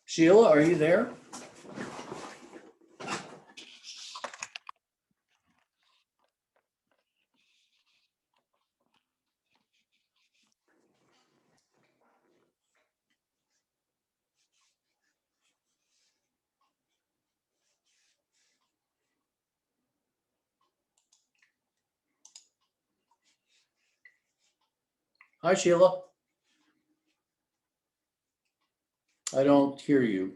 Sheila, are you there? Hi, Sheila. I don't hear you.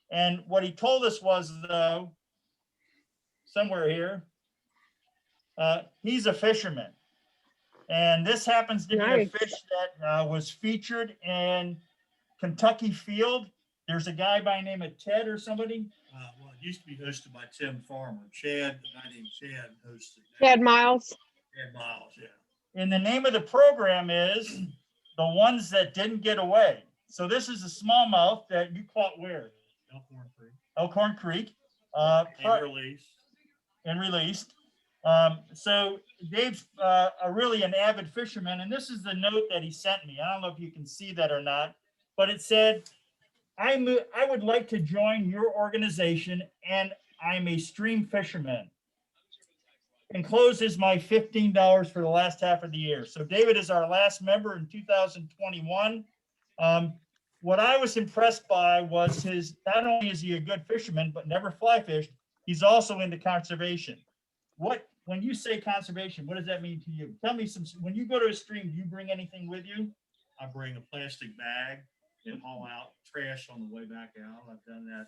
And what he told us was, though, somewhere here, he's a fisherman. And this happens to be a Nice. fish that was featured in Kentucky Field. There's a guy by the name of Ted or somebody. Well, it used to be hosted by Tim Farmer. Chad, the guy named Chad hosted. Chad Miles. Chad Miles, yeah. And the name of the program is The Ones That Didn't Get Away. So this is a smallmouth that you caught where? Elkhorn Creek. Elkhorn Creek. And released. And released. So Dave's really an avid fisherman, and this is the note that he sent me. I don't know if you can see that or not, but it said, I would like to join your organization, and I'm a stream fisherman. Enclosed is my $15 for the last half of the year. So David is our last member in 2021. What I was impressed by was not only is he a good fisherman, but never fly fished, he's also into conservation. When you say conservation, what does that mean to you? Tell me when you go to a stream, do you bring anything with you? I bring a plastic bag and haul out trash on the way back out. I've done that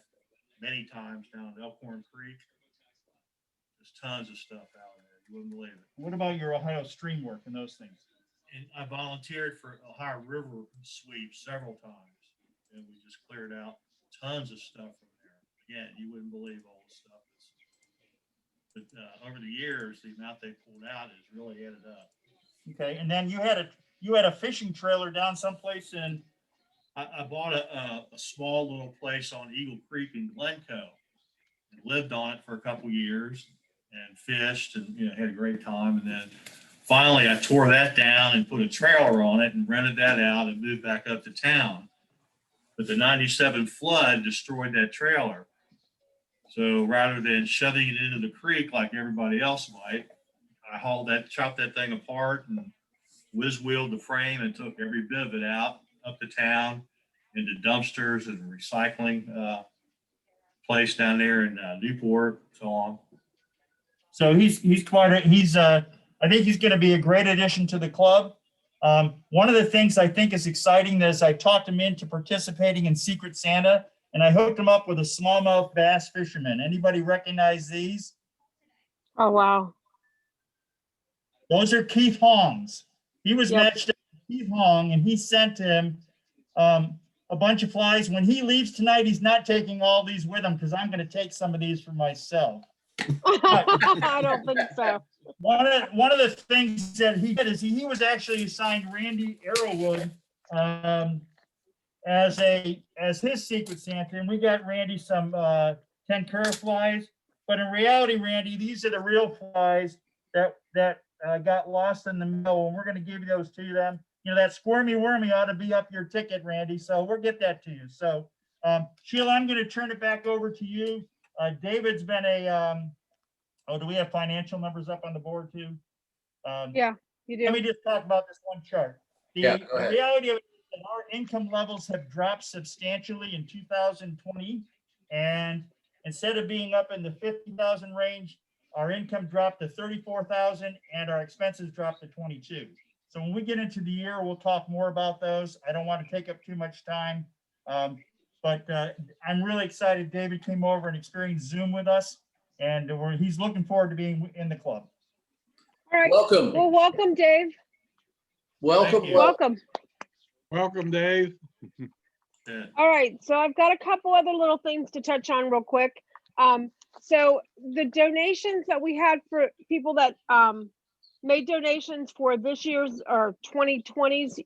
many times down at Elkhorn Creek. There's tons of stuff out there. You wouldn't believe it. What about your Ohio stream work and those things? And I volunteered for Ohio River Sweep several times, and we just cleared out tons of stuff from there. Again, you wouldn't believe all the stuff. But over the years, the amount they pulled out has really added up. Okay, and then you had a fishing trailer down someplace in. I bought a small little place on Eagle Creek in Glencoe and lived on it for a couple years and fished and had a great time. And then finally I tore that down and put a trailer on it and rented that out and moved back up to town. But the 97 flood destroyed that trailer. So rather than shoving it into the creek like everybody else might, I chopped that thing apart and whiz-wheeled the frame and took every bit of it out up to town into dumpsters and recycling place down there in Newport, so on. So I think he's going to be a great addition to the club. One of the things I think is exciting is I talked him into participating in Secret Santa, and I hooked him up with a smallmouth bass fisherman. Anybody recognize these? Oh, wow. Those are Keith Hong's. He was Yep. matched up with Keith Hong, and he sent him a bunch of flies. When he leaves tonight, he's not taking all these with him because I'm going to take some of these for myself. I don't think so. One of the things that he did is he was actually assigned Randy Arrowwood as his Secret Santa, and we got Randy some Tenkara flies. But in reality, Randy, these are the real flies that got lost in the mail, and we're going to give those to them. That squirmy wormy ought to be up your ticket, Randy. So we'll get that to you. So Sheila, I'm going to turn it back over to you. David's been do we have financial numbers up on the board too? Yeah, you do. Let me just talk about this one chart. The reality of it is that our income levels have dropped substantially in 2020. And instead of being up in the 50,000 range, our income dropped to 34,000 and our expenses dropped to 22. So when we get into the year, we'll talk more about those. I don't want to take up too much time. But I'm really excited David came over and experienced Zoom with us, and he's looking forward to being in the club. All right. Welcome. Well, welcome, Dave. Welcome. Thank you. Welcome. Welcome, Dave. Yeah. All right. So I've got a couple other little things to touch on real quick. So the donations that we had for people that made donations for this year's or 2020's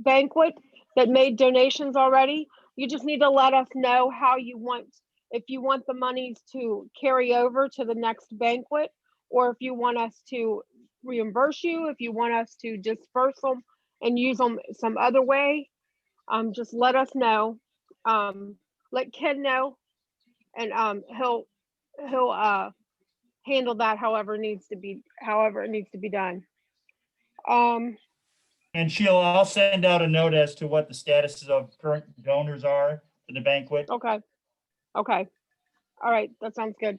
banquet that made donations already. You just need to let us know how you want, if you want the monies to carry over to the next banquet, or if you want us to reimburse you, if you want us to disperse them and use them some other way. Just let us know. Let Ken know, and he'll handle that however it needs to be done. And Sheila, I'll send out a note as to what the statuses of current donors are to the banquet. Okay. Okay. All right. That sounds good.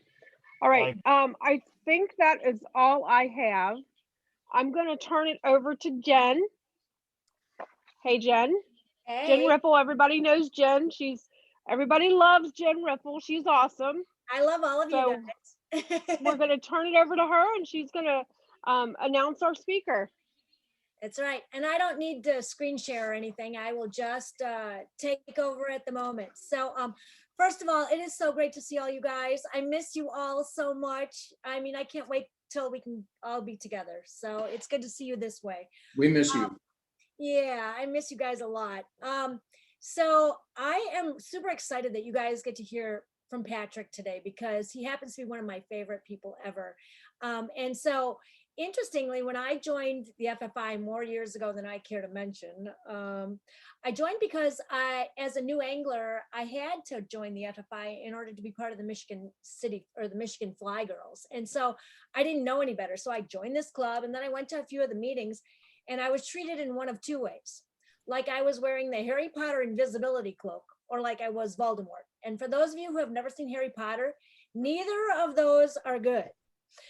All right. I think that is all I have. I'm going to turn it over to Jen. Hey, Jen. Jen Hey, Riffle. Everybody knows Jen. Everybody loves Jen Riffle. She's awesome. I love all of So you guys. we're going to turn it over to her, and she's going to announce our speaker. That's right. And I don't need to screen share or anything. I will just take over at the moment. So first of all, it is so great to see all you guys. I miss you all so much. I mean, I can't wait till we can all be together. So it's good to see you this way. We miss you. Yeah, I miss you guys a lot. So I am super excited that you guys get to hear from Patrick today, because he happens to be one of my favorite people ever. And so interestingly, when I joined the FFI more years ago than I care to mention, I joined because as a new angler, I had to join the FFI in order to be part of the Michigan City or the Michigan Fly Girls. And so I didn't know any better. So I joined this club, and then I went to a few of the meetings, and I was treated in one of two ways. Like I was wearing the Harry Potter invisibility cloak, or like I was Voldemort. And for those of you who have never seen Harry Potter, neither of those are good.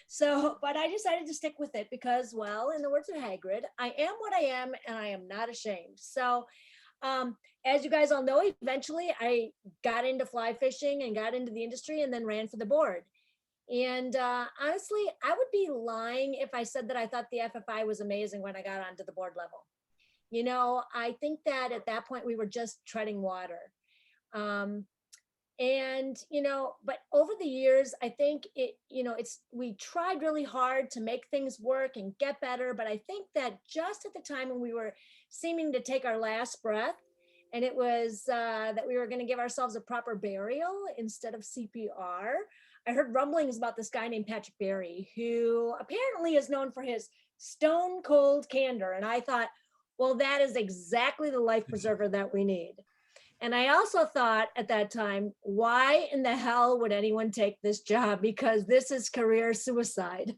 So, but I decided to stick with it because, well, in the words of Hagrid, I am what I am and I am not ashamed. So, as you guys all know, eventually I got into fly fishing and got into the industry and then ran for the board. And honestly, I would be lying if I said that I thought the FFI was amazing when I got onto the board level. You know, I think that at that point we were just treading water. And, you know, but over the years, I think we tried really hard to make things work and get better. But I think that just at the time when we were seeming to take our last breath, and it was that we were going to give ourselves a proper burial instead of CPR, I heard rumblings about this guy named Patrick Berry, who apparently is known for his stone cold candor. And I thought, well, that is exactly the life preserver that we need. And I also thought at that time, why in the hell would anyone take this job? Because this is career suicide.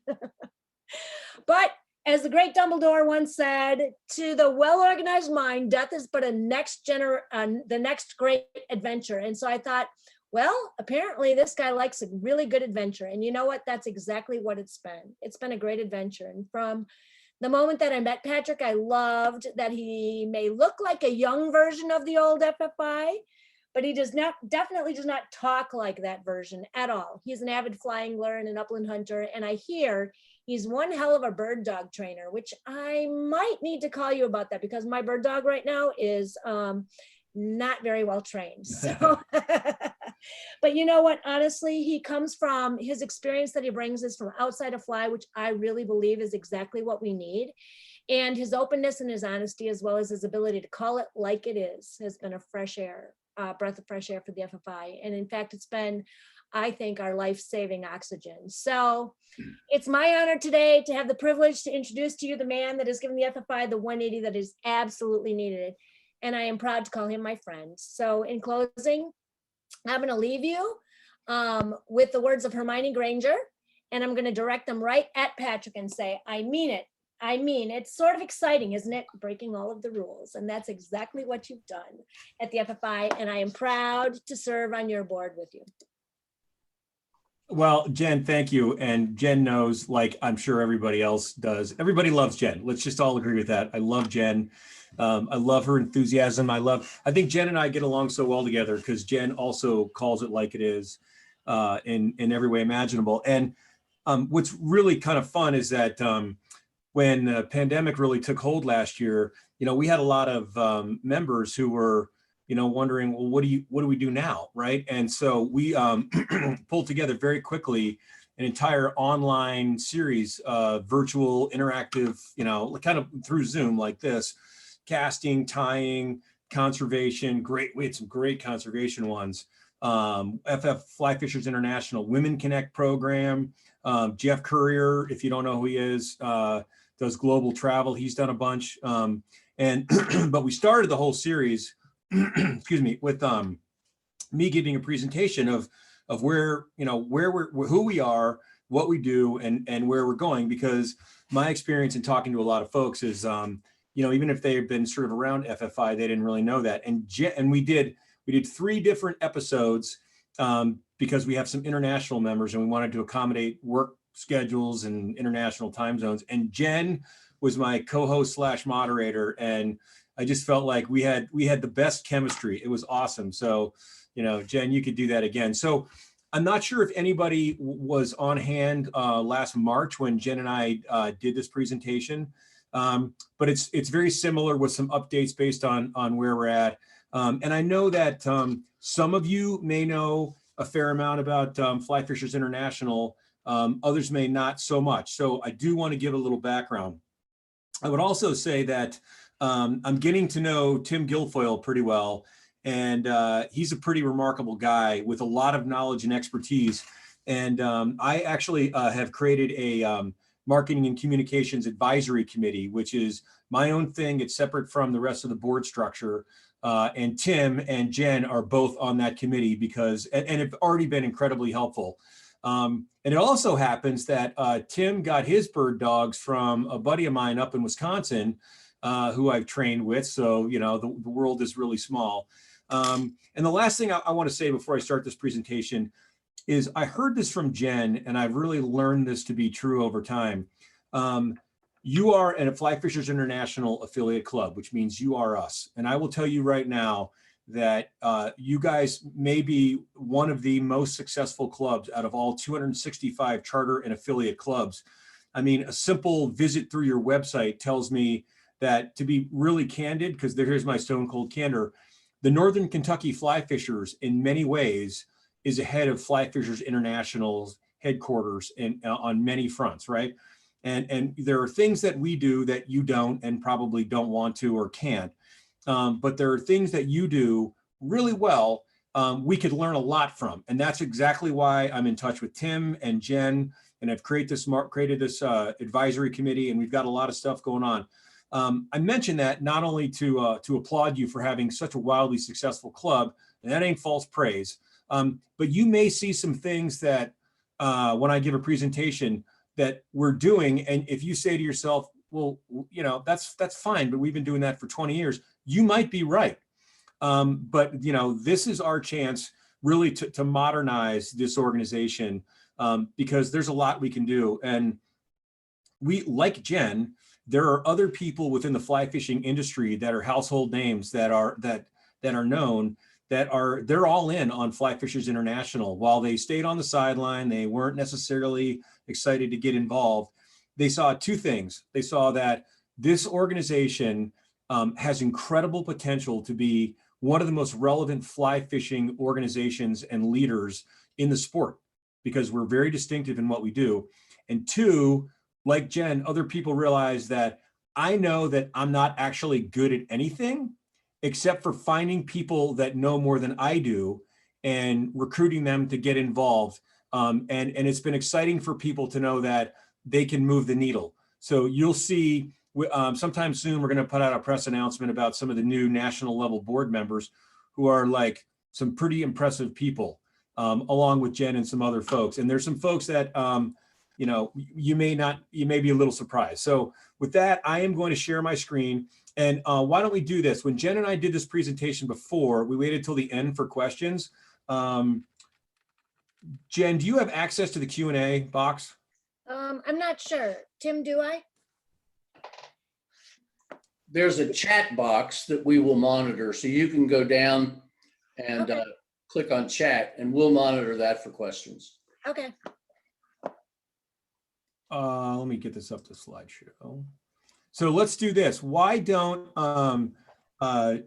But as the great Dumbledore once said, to the well-organized mind, death is but the next great adventure. And so I thought, well, apparently this guy likes a really good adventure. And you know what? That's exactly what it's been. It's been a great adventure. And from the moment that I met Patrick, I loved that he may look like a young version of the old FFI, but he definitely does not talk like that version at all. He's an avid fly angler and an upland hunter. And I hear he's one hell of a bird dog trainer, which I might need to call you about that, because my bird dog right now is not very well trained. So, but you know what, honestly, he comes from his experience that he brings is from outside of fly, which I really believe is exactly what we need. And his openness and his honesty, as well as his ability to call it like it is, has been a breath of fresh air for the FFI. And in fact, it's been, I think, our life-saving oxygen. So it's my honor today to have the privilege to introduce to you the man that has given the FFI the 180 that is absolutely needed. And I am proud to call him my friend. So in closing, I'm going to leave you with the words of Hermione Granger, and I'm going to direct them right at Patrick and say, I mean it. I mean, it's sort of exciting, isn't it? Breaking all of the rules. And that's exactly what you've done at the FFI. And I am proud to serve on your board with you. Well, Jen, thank you. And Jen knows, like I'm sure everybody else does, everybody loves Jen. Let's just all agree with that. I love Jen. I love her enthusiasm. I think Jen and I get along so well together because Jen also calls it like it is in every way imaginable. And what's really kind of fun is that when the pandemic really took hold last year, we had a lot of members who were, wondering, well, what do we do now, right? And so we pulled together very quickly an entire online series, virtual, interactive, kind of through Zoom like this, casting, tying, conservation, we had some great conservation ones. FF Fly Fishers International Women Connect program. Jeff Courier, if you don't know who he is, does global travel. He's done a bunch. But we started the whole series, excuse me, with me giving a presentation of where, who we are, what we do, and where we're going, because my experience in talking to a lot of folks is, even if they've been sort of around FFI, they didn't really know that. And we did 3 different episodes because we have some international members and we wanted to accommodate work schedules and international time zones. And Jen was my co-host / moderator. And I just felt like we had the best chemistry. It was awesome. So, Jen, you could do that again. So I'm not sure if anybody was on hand last March when Jen and I did this presentation, but it's very similar with some updates based on where we're at. And I know that some of you may know a fair amount about Fly Fishers International. Others may not so much. So I do want to give a little background. I would also say that I'm getting to know Tim Guilfoyle pretty well. And he's a pretty remarkable guy with a lot of knowledge and expertise. And I actually have created a marketing and communications advisory committee, which is my own thing. It's separate from the rest of the board structure. And Tim and Jen are both on that committee because, and have already been incredibly helpful. And it also happens that Tim got his bird dogs from a buddy of mine up in Wisconsin, who I've trained with. So, the world is really small. And the last thing I want to say before I start this presentation is I heard this from Jen, and I've really learned this to be true over time. You are a Fly Fishers International affiliate club, which means you are us. And I will tell you right now that you guys may be one of the most successful clubs out of all 265 charter and affiliate clubs. I mean, a simple visit through your website tells me that, to be really candid, because here's my stone cold candor, the Northern Kentucky Fly Fishers in many ways is ahead of Fly Fishers International's headquarters on many fronts, right? And there are things that we do that you don't and probably don't want to or can't. But there are things that you do really well we could learn a lot from. And that's exactly why I'm in touch with Tim and Jen, and I've created this advisory committee, and we've got a lot of stuff going on. I mentioned that not only to applaud you for having such a wildly successful club, and that ain't false praise, but you may see some things that when I give a presentation that we're doing, and if you say to yourself, well, that's fine, but we've been doing that for 20 years, you might be right. But this is our chance really to modernize this organization because there's a lot we can do. And we, like Jen, there are other people within the fly fishing industry that are household names that are known, they're all in on Fly Fishers International. While they stayed on the sideline, they weren't necessarily excited to get involved. They saw 2 things. They saw that this organization has incredible potential to be one of the most relevant fly fishing organizations and leaders in the sport because we're very distinctive in what we do. And 2, like Jen, other people realize that I know that I'm not actually good at anything except for finding people that know more than I do and recruiting them to get involved. And it's been exciting for people to know that they can move the needle. So you'll see sometime soon, we're going to put out a press announcement about some of the new national level board members who are like some pretty impressive people, along with Jen and some other folks. And there's some folks that, you may be a little surprised. So with that, I am going to share my screen. And why don't we do this? When Jen and I did this presentation before, we waited till the end for questions. Jen, do you have access to the Q&A box? I'm not sure. Tim, do I? There's a chat box that we will monitor. So you can go down and Okay. click on chat and we'll monitor that for questions. Okay. Let me get this up to slideshow. So let's do this. Why don't,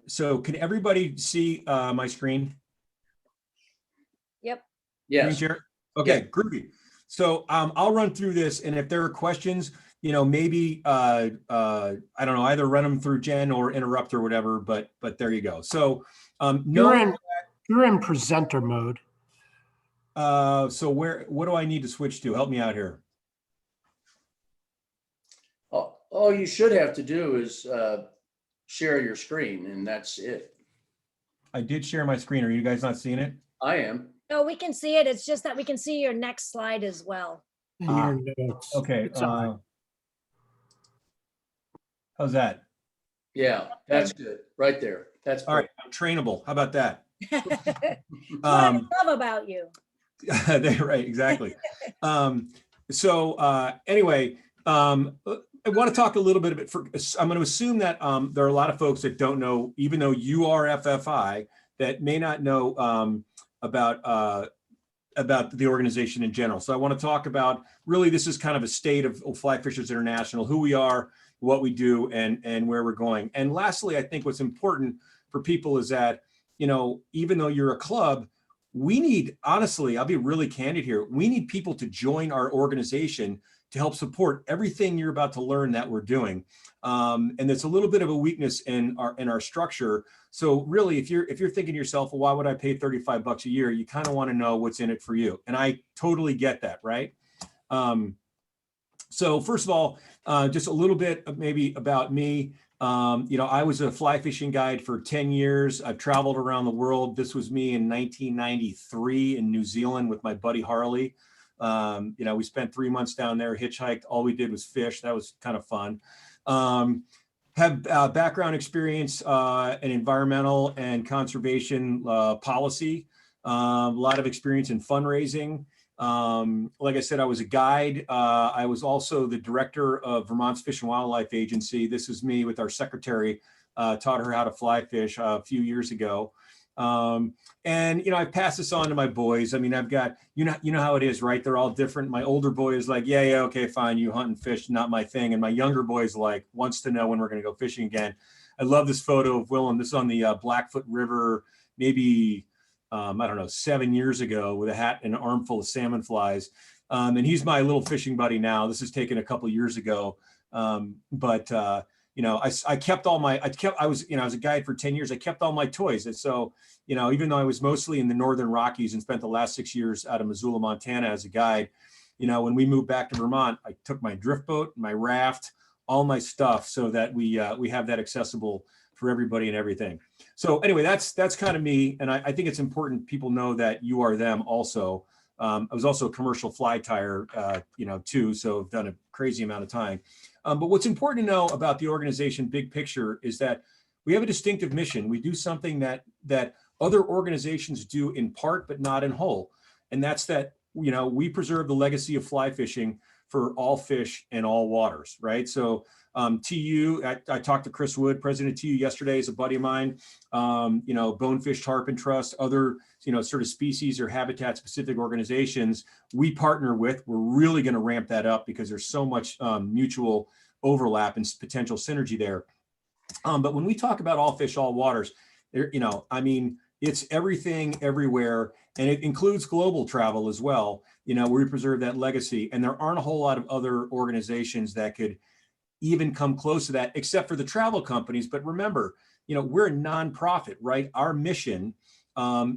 so can everybody see my screen? Yep. Yes. Screen share? Okay, groovy. So I'll run through this, and if there are questions, maybe, I don't know, either run them through Jen or interrupt or whatever, but there you go. So, no, You're in presenter mode. so what do I need to switch to? Help me out here. All you should have to do is share your screen, and that's it. I did share my screen. Are you guys not seeing it? I am. No, we can see it. It's just that we can see your next slide as well. In your notes. Okay. It's all right. How's that? Yeah, that's good. Right there. That's All right. I'm trainable. How about that? That's what I love about you. Right, exactly. Anyway, I want to talk a little bit I'm going to assume that there are a lot of folks that don't know, even though you are FFI, that may not know about the organization in general. So I want to talk about, really, this is kind of a state of Fly Fishers International, who we are, what we do, and where we're going. And lastly, I think what's important for people is that, even though you're a club, we need, honestly, I'll be really candid here, we need people to join our organization to help support everything you're about to learn that we're doing. And it's a little bit of a weakness in our structure. So really, if you're thinking to yourself, well, why would I pay $35 a year? You kind of want to know what's in it for you. And I totally get that, right? So first of all, just a little bit maybe about me. I was a fly fishing guide for 10 years. I've traveled around the world. This was me in 1993 in New Zealand with my buddy Harley. We spent 3 months down there, hitchhiked. All we did was fish. That was kind of fun. Have background experience in environmental and conservation policy. A lot of experience in fundraising. Like I said, I was a guide. I was also the director of Vermont's Fish and Wildlife Agency. This is me with our secretary, taught her how to fly fish a few years ago. I pass this on to my boys. I mean, I've got, you know how it is, right? They're all different. My older boy is like, yeah, okay, fine. You hunt and fish, not my thing. And my younger boy is like, wants to know when we're going to go fishing again. I love this photo of Willem. This is on the Blackfoot River, maybe, I don't know, 7 years ago, with a hat and an armful of salmon flies. And he's my little fishing buddy now. This is taken a couple of years ago. I kept all my, I was a guide for 10 years. I kept all my toys. And so, even though I was mostly in the Northern Rockies and spent the last 6 years out of Missoula, Montana as a guide, when we moved back to Vermont, I took my drift boat, my raft, all my stuff, so that we have that accessible for everybody and everything. So anyway, that's kind of me. And I think it's important people know that you are them also. I was also a commercial fly tyer, too. So I've done a crazy amount of time. But what's important to know about the organization, big picture, is that we have a distinctive mission. We do something that other organizations do in part, but not in whole. And that's that, we preserve the legacy of fly fishing for all fish and all waters, right? So TU, I talked to Chris Wood, president of TU yesterday, is a buddy of mine. Bonefish Tarpon Trust, other, sort of species or habitat specific organizations we partner with. We're really going to ramp that up because there's so much mutual overlap and potential synergy there. But when we talk about all fish, all waters, it's everything everywhere. And it includes global travel as well, where we preserve that legacy. And there aren't a whole lot of other organizations that could even come close to that, except for the travel companies. But remember, we're a nonprofit, right? Our mission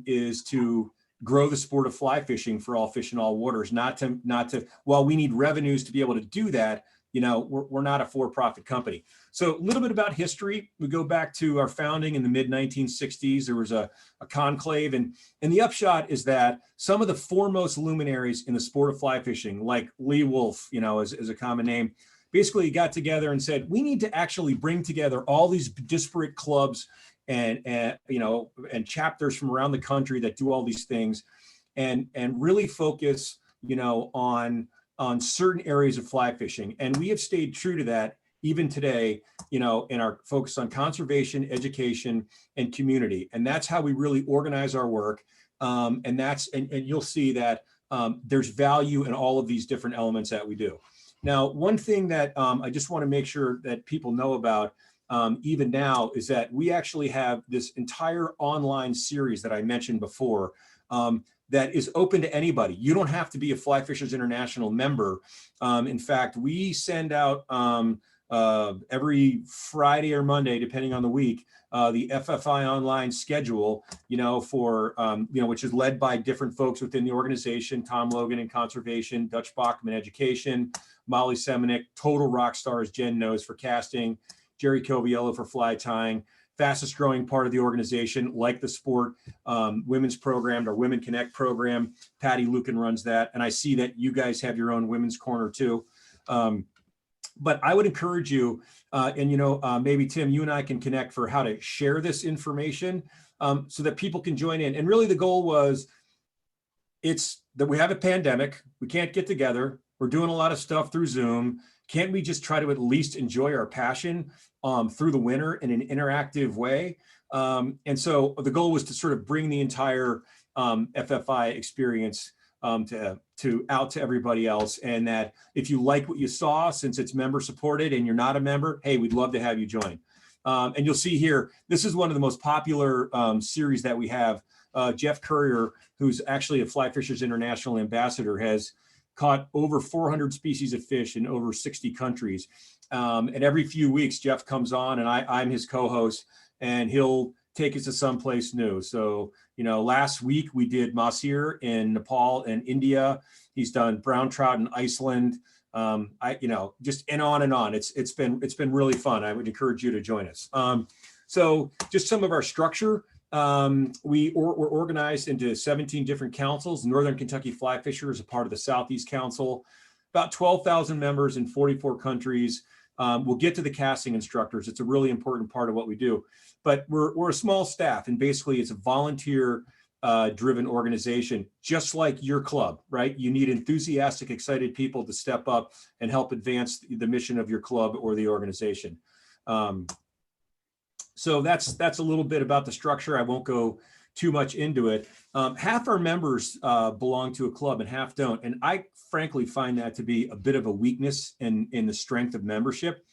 is to grow the sport of fly fishing for all fish in all waters, not to, while we need revenues to be able to do that, we're not a for-profit company. So a little bit about history. We go back to our founding in the mid 1960s. There was a conclave, and the upshot is that some of the foremost luminaries in the sport of fly fishing, like Lee Wolf, as a common name, basically got together and said, we need to actually bring together all these disparate clubs and chapters from around the country that do all these things, and really focus, on certain areas of fly fishing. And we have stayed true to that even today, in our focus on conservation, education, and community. And that's how we really organize our work. And you'll see that there's value in all of these different elements that we do. Now, one thing that I just want to make sure that people know about even now is that we actually have this entire online series that I mentioned before that is open to anybody. You don't have to be a Fly Fishers International member. In fact, we send out every Friday or Monday, depending on the week, the FFI online schedule, for, which is led by different folks within the organization, Tom Logan in conservation, Dutch Bachman education, Molly Semenuk, total rock star, as Jen knows, for casting, Jerry Coviello for fly tying, fastest growing part of the organization, like the sport, women's program, our Women Connect program. Patty Lucan runs that. And I see that you guys have your own women's corner too. But I would encourage you, maybe Tim, you and I can connect for how to share this information so that people can join in. And really the goal was, it's that we have a pandemic, we can't get together, we're doing a lot of stuff through Zoom. Can't we just try to at least enjoy our passion through the winter in an interactive way? And so the goal was to sort of bring the entire FFI experience to out to everybody else. And that if you like what you saw, since it's member supported and you're not a member, hey, we'd love to have you join. And you'll see here, this is one of the most popular series that we have. Jeff Currier, who's actually a Fly Fishers International ambassador, has caught over 400 species of fish in over 60 countries. And every few weeks, Jeff comes on and I'm his co-host, and he'll take us to someplace new. So, last week we did mahseer in Nepal and India. He's done brown trout in Iceland. Just and on and on. It's been really fun. I would encourage you to join us. So just some of our structure. We're organized into 17 different councils. Northern Kentucky Fly Fisher is a part of the Southeast Council, about 12,000 members in 44 countries. We'll get to the casting instructors. It's a really important part of what we do, but we're a small staff, and basically it's a volunteer driven organization, just like your club, right? You need enthusiastic, excited people to step up and help advance the mission of your club or the organization. So that's a little bit about the structure. I won't go too much into it. Half our members belong to a club and half don't. And I frankly find that to be a bit of a weakness in the strength of membership.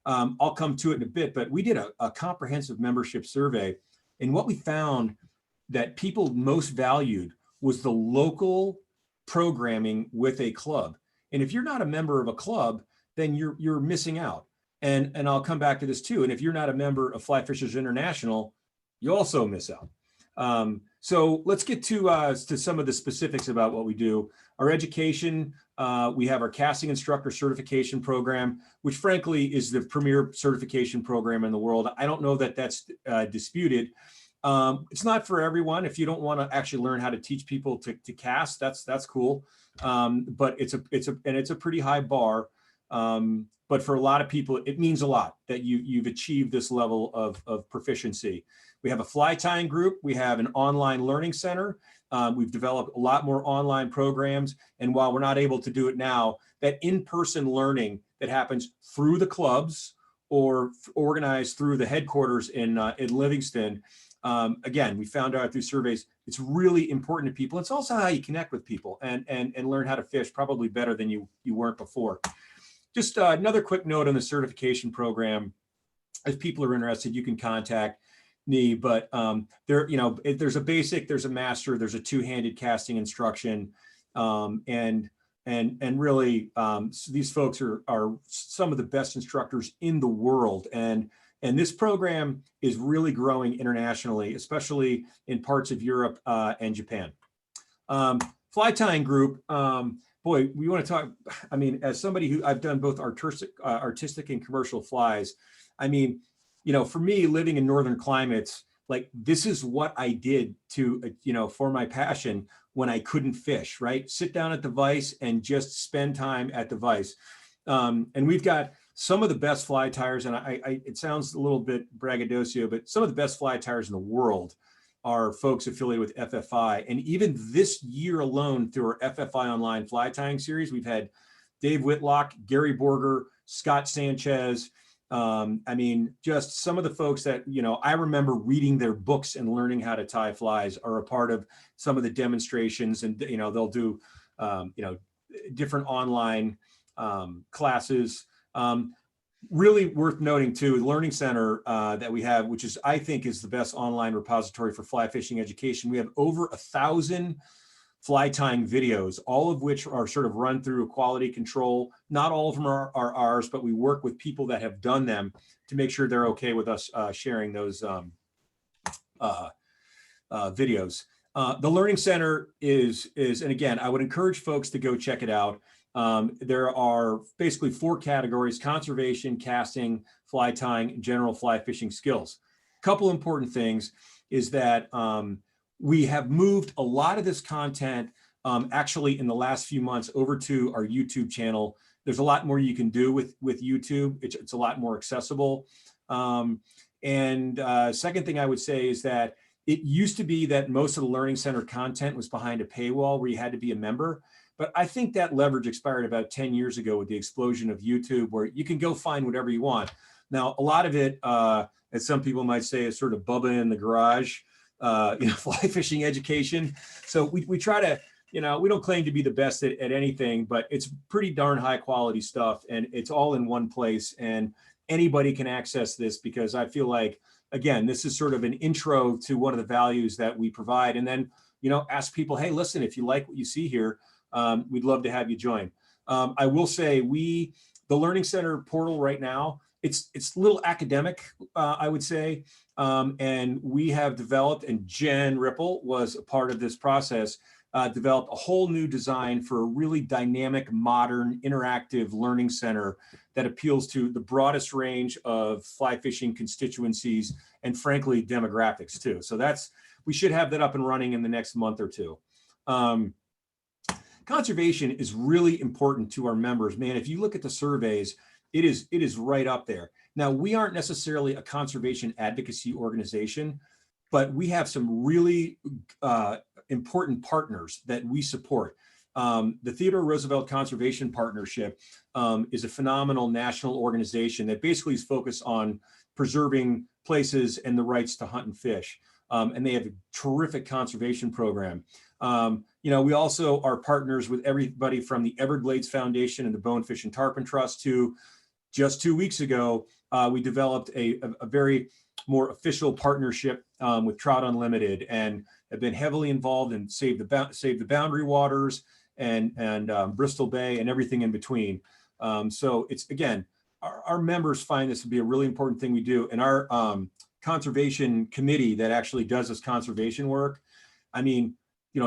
I'll come to it in a bit, but we did a comprehensive membership survey. And what we found that people most valued was the local programming with a club. And if you're not a member of a club, then you're missing out. And I'll come back to this too. And if you're not a member of Fly Fishers International, you also miss out. So let's get to some of the specifics about what we do. Our education, we have our casting instructor certification program, which frankly is the premier certification program in the world. I don't know that that's disputed. It's not for everyone. If you don't want to actually learn how to teach people to cast, that's cool. But it's a pretty high bar. But for a lot of people, it means a lot that you've achieved this level of proficiency. We have a fly tying group. We have an online learning center. We've developed a lot more online programs. And while we're not able to do it now, that in-person learning that happens through the clubs or organized through the headquarters in Livingston, again, we found out through surveys, it's really important to people. It's also how you connect with people and learn how to fish probably better than you weren't before. Just another quick note on the certification program. If people are interested, you can contact me, but there's a basic, there's a master, there's a two-handed casting instruction. And really, these folks are some of the best instructors in the world. And this program is really growing internationally, especially in parts of Europe and Japan. Fly tying group, boy, we want to talk, I mean, as somebody who I've done both artistic and commercial flies, I mean, for me, living in northern climates, like this is what I did to, for my passion when I couldn't fish, right? Sit down at the vise and just spend time at the vise. And we've got some of the best fly tyers, and it sounds a little bit braggadocio, but some of the best fly tyers in the world are folks affiliated with FFI. And even this year alone, through our FFI Online Fly Tying Series, we've had Dave Whitlock, Gary Borger, Scott Sanchez. I mean, just some of the folks that, I remember reading their books and learning how to tie flies are a part of some of the demonstrations. And, they'll do, different online classes. Really worth noting too, the Learning Center that we have, which I think is the best online repository for fly fishing education. We have over 1,000 fly tying videos, all of which are sort of run through quality control. Not all of them are ours, but we work with people that have done them to make sure they're okay with us sharing those videos. The Learning Center is, and again, I would encourage folks to go check it out. There are basically 4 categories: conservation, casting, fly tying, and general fly fishing skills. A couple important things is that we have moved a lot of this content actually in the last few months over to our YouTube channel. There's a lot more you can do with YouTube. It's a lot more accessible. Second thing I would say is that it used to be that most of the Learning Center content was behind a paywall where you had to be a member. But I think that leverage expired about 10 years ago with the explosion of YouTube, where you can go find whatever you want. Now, a lot of it, as some people might say, is sort of Bubba in the garage, fly fishing education. So we try to, we don't claim to be the best at anything, but it's pretty darn high quality stuff, and it's all in one place, and anybody can access this, because I feel like, again, this is sort of an intro to one of the values that we provide. And then, ask people, hey, listen, if you like what you see here, we'd love to have you join. I will say the Learning Center portal right now, it's a little academic, I would say. And we have developed, and Jen Ripple was a part of this process, developed a whole new design for a really dynamic, modern, interactive learning center that appeals to the broadest range of fly fishing constituencies and, frankly, demographics too. So we should have that up and running in the next month or two. Conservation is really important to our members. Man, if you look at the surveys, it is right up there. Now, we aren't necessarily a conservation advocacy organization, but we have some really important partners that we support. The Theodore Roosevelt Conservation Partnership is a phenomenal national organization that basically is focused on preserving places and the rights to hunt and fish. And they have a terrific conservation program. We also are partners with everybody from the Everglades Foundation and the Bonefish and Tarpon Trust to just 2 weeks ago, we developed a very more official partnership with Trout Unlimited, and have been heavily involved in Save the Boundary Waters and Bristol Bay and everything in between. So it's, again, our members find this to be a really important thing we do. And our conservation committee that actually does this conservation work, I mean,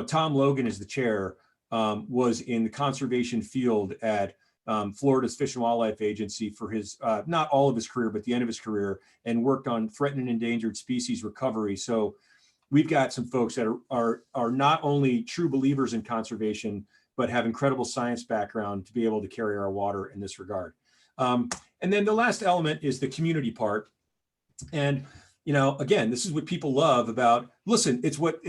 Tom Logan is the chair, was in the conservation field at Florida's Fish and Wildlife Agency for his, not all of his career, but the end of his career, and worked on threatened and endangered species recovery. So we've got some folks that are not only true believers in conservation, but have incredible science background to be able to carry our water in this regard. And then the last element is the community part. And, again, this is what people love about, listen, it's what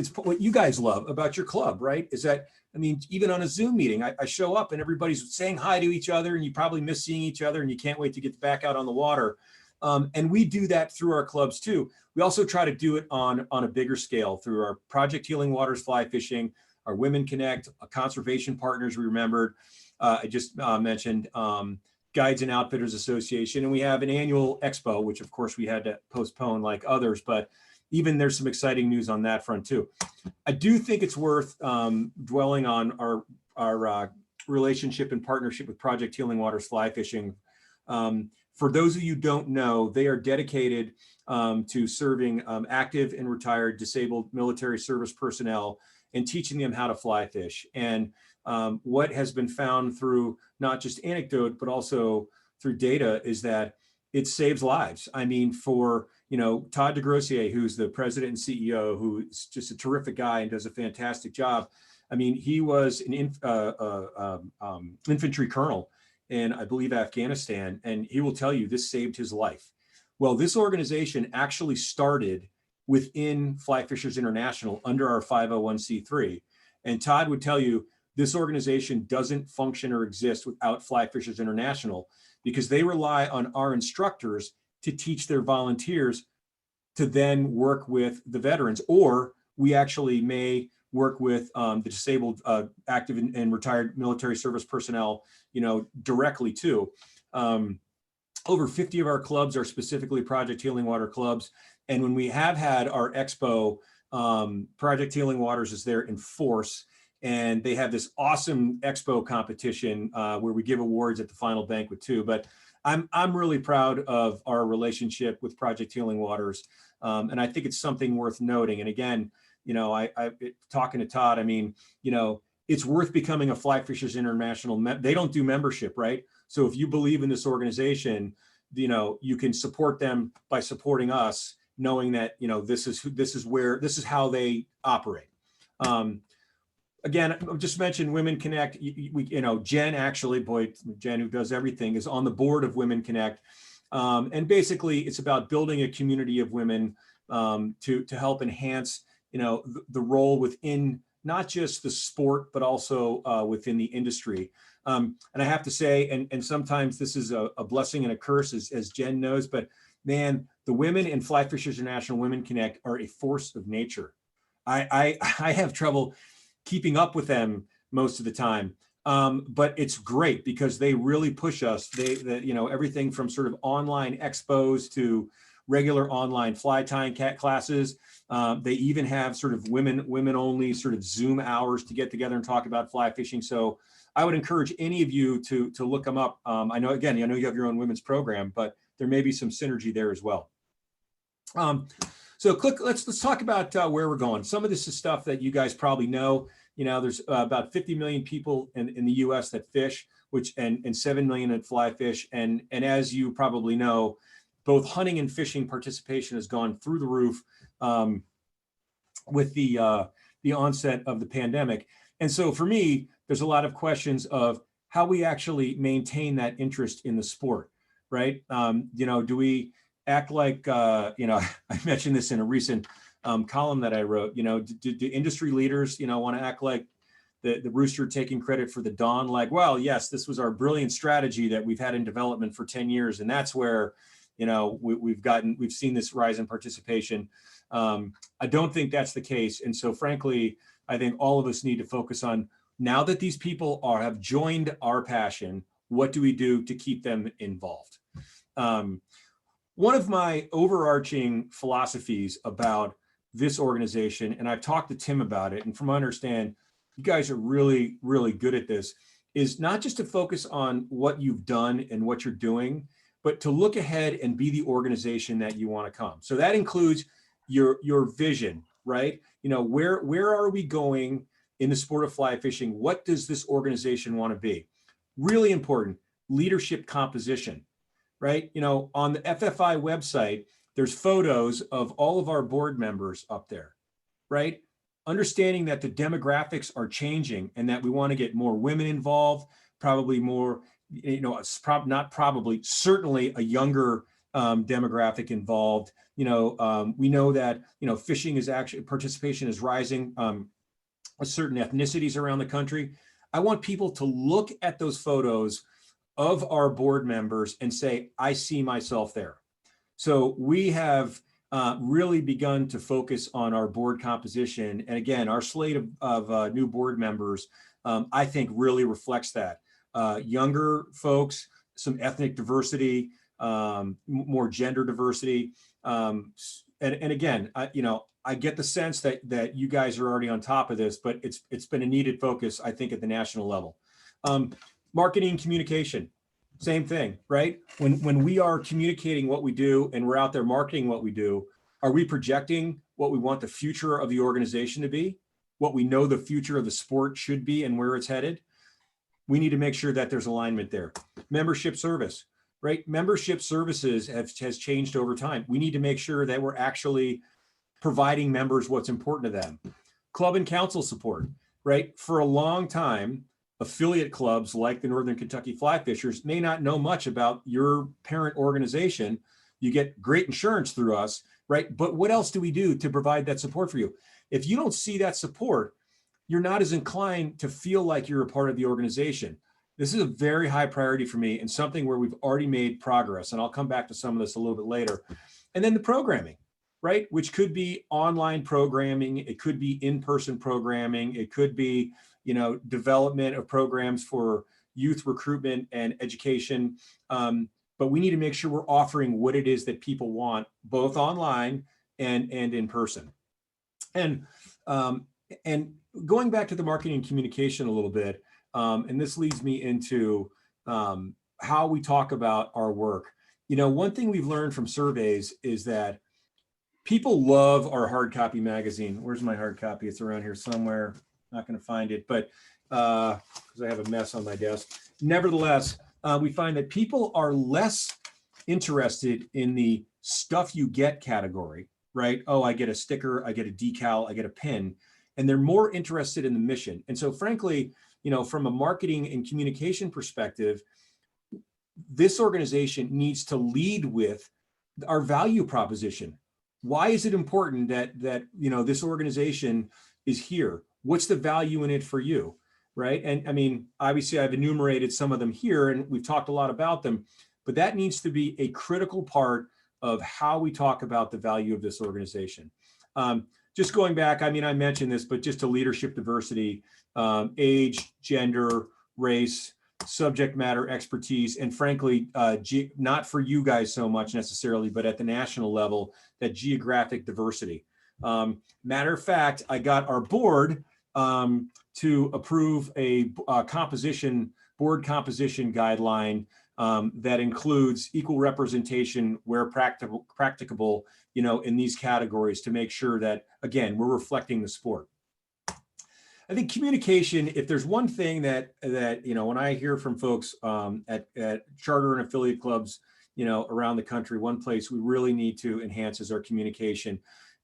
you guys love about your club, right? Is that, I mean, even on a Zoom meeting, I show up and everybody's saying hi to each other, and you probably miss seeing each other, and you can't wait to get back out on the water. And we do that through our clubs too. We also try to do it on a bigger scale through our Project Healing Waters fly fishing, our Women Connect, conservation partners we remembered. I just mentioned Guides and Outfitters Association, and we have an annual expo, which of course we had to postpone like others, but even there's some exciting news on that front too. I do think it's worth dwelling on our relationship and partnership with Project Healing Waters fly fishing. For those of you who don't know, they are dedicated to serving active and retired disabled military service personnel and teaching them how to fly fish. And what has been found through not just anecdote, but also through data, is that it saves lives. I mean, for Todd DeGrossier, who's the president and CEO, who's just a terrific guy and does a fantastic job. I mean, he was an infantry colonel in, I believe, Afghanistan, and he will tell you this saved his life. Well, this organization actually started within Fly Fishers International under our 501c3. And Todd would tell you this organization doesn't function or exist without Fly Fishers International, because they rely on our instructors to teach their volunteers to then work with the veterans, or we actually may work with the disabled, active and retired military service personnel, directly too. Over 50 of our clubs are specifically Project Healing Water clubs. And when we have had our expo, Project Healing Waters is there in force. and they have this awesome expo competition where we give awards at the final banquet too. But I'm really proud of our relationship with Project Healing Waters, and I think it's something worth noting. And again, you know, talking to Todd, I mean, you know, it's worth becoming a Fly Fishers International. They don't do membership, right? So if you believe in this organization, you know, you can support them by supporting us, knowing that, you know, this is how they operate. Again, I'll just mention Women Connect. You know, Jen actually, boy, Jen, who does everything, is on the board of Women Connect. And basically it's about building a community of women to help enhance, you know, the role within not just the sport, but also within the industry. And I have to say, and sometimes this is a blessing and a curse, as Jen knows, but man, the women in Fly Fishers International Women Connect are a force of nature. I have trouble keeping up with them most of the time. But it's great because they really push us. They you know, everything from sort of online expos to regular online fly tying cat classes. They even have sort of women only sort of Zoom hours to get together and talk about fly fishing. So I would encourage any of you to look them up. I know you have your own women's program, but there may be some synergy there as well. So let's talk about where we're going. Some of this is stuff that you guys probably know. You know, there's about 50 million people in the US that fish, and 7 million that fly fish. And as you probably know, both hunting and fishing participation has gone through the roof with the onset of the pandemic. And so for me, there's a lot of questions of how we actually maintain that interest in the sport, right? You know, do we act like, you know, I mentioned this in a recent column that I wrote, you know, do industry leaders, you know, want to act like the rooster taking credit for the dawn? Like, well, yes, this was our brilliant strategy that we've had in development for 10 years. And that's where, you know, we've seen this rise in participation. I don't think that's the case. And so frankly, I think all of us need to focus on, now that these people have joined our passion, what do we do to keep them involved? One of my overarching philosophies about this organization, and I've talked to Tim about it, and from what I understand, you guys are really, really good at this, is not just to focus on what you've done and what you're doing, but to look ahead and be the organization that you want to come. So that includes your vision, right? You know, where are we going in the sport of fly fishing? What does this organization want to be? Really important, leadership composition, right? You know, on the FFI website, there's photos of all of our board members up there, right? Understanding that the demographics are changing and that we want to get more women involved, probably more, you know, certainly a younger demographic involved. You know, we know that, you know, fishing is actually, participation is rising, certain ethnicities around the country. I want people to look at those photos of our board members and say, I see myself there. So we have really begun to focus on our board composition. And again, our slate of new board members, I think really reflects that. Younger folks, some ethnic diversity, more gender diversity. And again, you know, I get the sense that you guys are already on top of this, but it's been a needed focus, I think, at the national level. Marketing and communication, same thing, right? When we are communicating what we do and we're out there marketing what we do, are we projecting what we want the future of the organization to be, what we know the future of the sport should be and where it's headed? We need to make sure that there's alignment there. Membership service, right? Membership services has changed over time. We need to make sure that we're actually providing members what's important to them. Club and council support, right? For a long time, affiliate clubs like the Northern Kentucky Fly Fishers may not know much about your parent organization. You get great insurance through us, right? But what else do we do to provide that support for you? If you don't see that support, you're not as inclined to feel like you're a part of the organization. This is a very high priority for me and something where we've already made progress. And I'll come back to some of this a little bit later. And then the programming, right? Which could be online programming. It could be in-person programming. It could be, you know, development of programs for youth recruitment and education. But we need to make sure we're offering what it is that people want, both online and in person. And And going back to the marketing and communication a little bit, and this leads me into how we talk about our work. You know, one thing we've learned from surveys is that people love our hard copy magazine. Where's my hard copy? It's around here somewhere. Not going to find it, but because I have a mess on my desk. Nevertheless, we find that people are less interested in the stuff you get category, right? Oh, I get a sticker, I get a decal, I get a pin, and they're more interested in the mission. And so frankly, you know, from a marketing and communication perspective, this organization needs to lead with our value proposition. Why is it important that you know, this organization is here? What's the value in it for you, right? And I mean, obviously I've enumerated some of them here and we've talked a lot about them, but that needs to be a critical part of how we talk about the value of this organization. Just going back, I mean, I mentioned this, but just to leadership diversity, age, gender, race, subject matter expertise, and frankly, not for you guys so much necessarily, but at the national level, that geographic diversity. Matter of fact, I got our board to approve a board composition guideline that includes equal representation where practicable, you know, in these categories to make sure that, again, we're reflecting the sport. I think communication, if there's one thing that you know, when I hear from folks at charter and affiliate clubs, you know, around the country, one place we really need to enhance is our communication.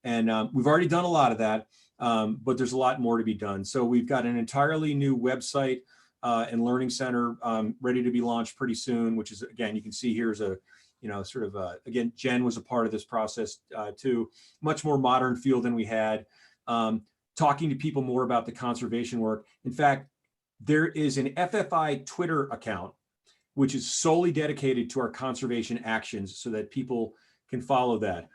And we've already done a lot of that, but there's a lot more to be done. So we've got an entirely new website and learning center ready to be launched pretty soon, which is, again, you can see here's a, you know, sort of, again, Jen was a part of this process too, much more modern feel than we had. Talking to people more about the conservation work. In fact, there is an FFI Twitter account, which is solely dedicated to our conservation actions so that people can follow that.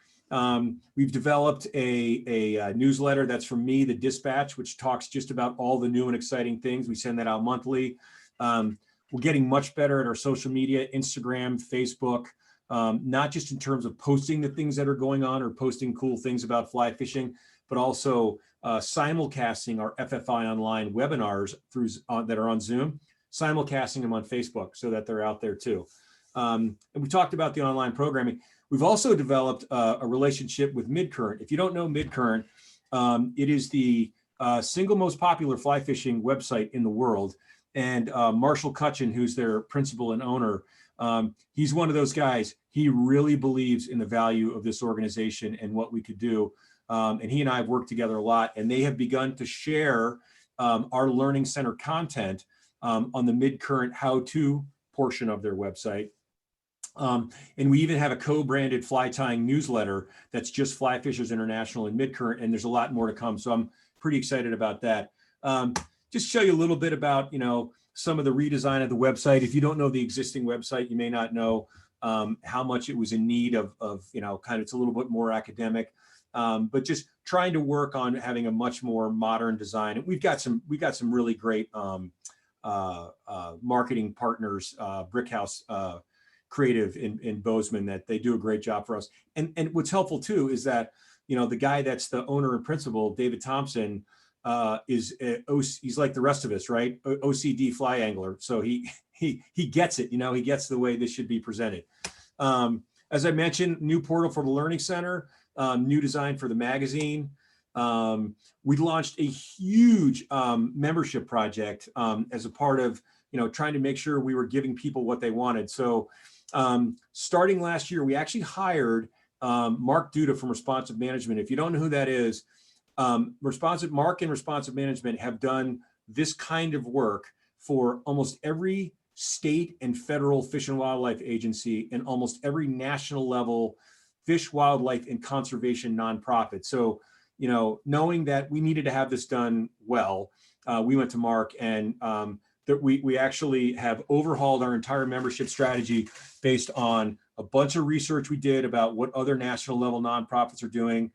We've developed a newsletter that's from me, the Dispatch, which talks just about all the new and exciting things. We send that out monthly. We're getting much better at our social media, Instagram, Facebook, not just in terms of posting the things that are going on or posting cool things about fly fishing, but also simulcasting our FFI online webinars through that are on Zoom, simulcasting them on Facebook so that they're out there too. And we talked about the online programming. We've also developed a relationship with Midcurrent. If you don't know Midcurrent, it is the single most popular fly fishing website in the world. And Marshall Cutchin, who's their principal and owner, he's one of those guys. He really believes in the value of this organization and what we could do. And he and I have worked together a lot, and they have begun to share our Learning Center content on the Midcurrent how-to portion of their website. And we even have a co-branded fly tying newsletter that's just Fly Fishers International and Midcurrent, and there's a lot more to come. So I'm pretty excited about that. Just show you a little bit about, you know, some of the redesign of the website. If you don't know the existing website, you may not know how much it was in need of, you know, kind of, it's a little bit more academic. But just trying to work on having a much more modern design. And we've got some really great marketing partners, Brickhouse Creative in Bozeman, that they do a great job for us. And what's helpful too is that, you know, the guy that's the owner and principal, David Thompson, he's like the rest of us, right? OCD fly angler. So he gets it, you know, he gets the way this should be presented. As I mentioned, new portal for the Learning Center. New design for the magazine. We launched a huge membership project as a part of, you know, trying to make sure we were giving people what they wanted. So starting last year, we actually hired Mark Duda from Responsive Management. If you don't know who that is, Mark and Responsive Management have done this kind of work for almost every state and federal fish and wildlife agency and almost every national level fish, wildlife, and conservation nonprofit. So, you know, knowing that we needed to have this done well, we went to Mark, and that we actually have overhauled our entire membership strategy based on a bunch of research we did about what other national level nonprofits are doing,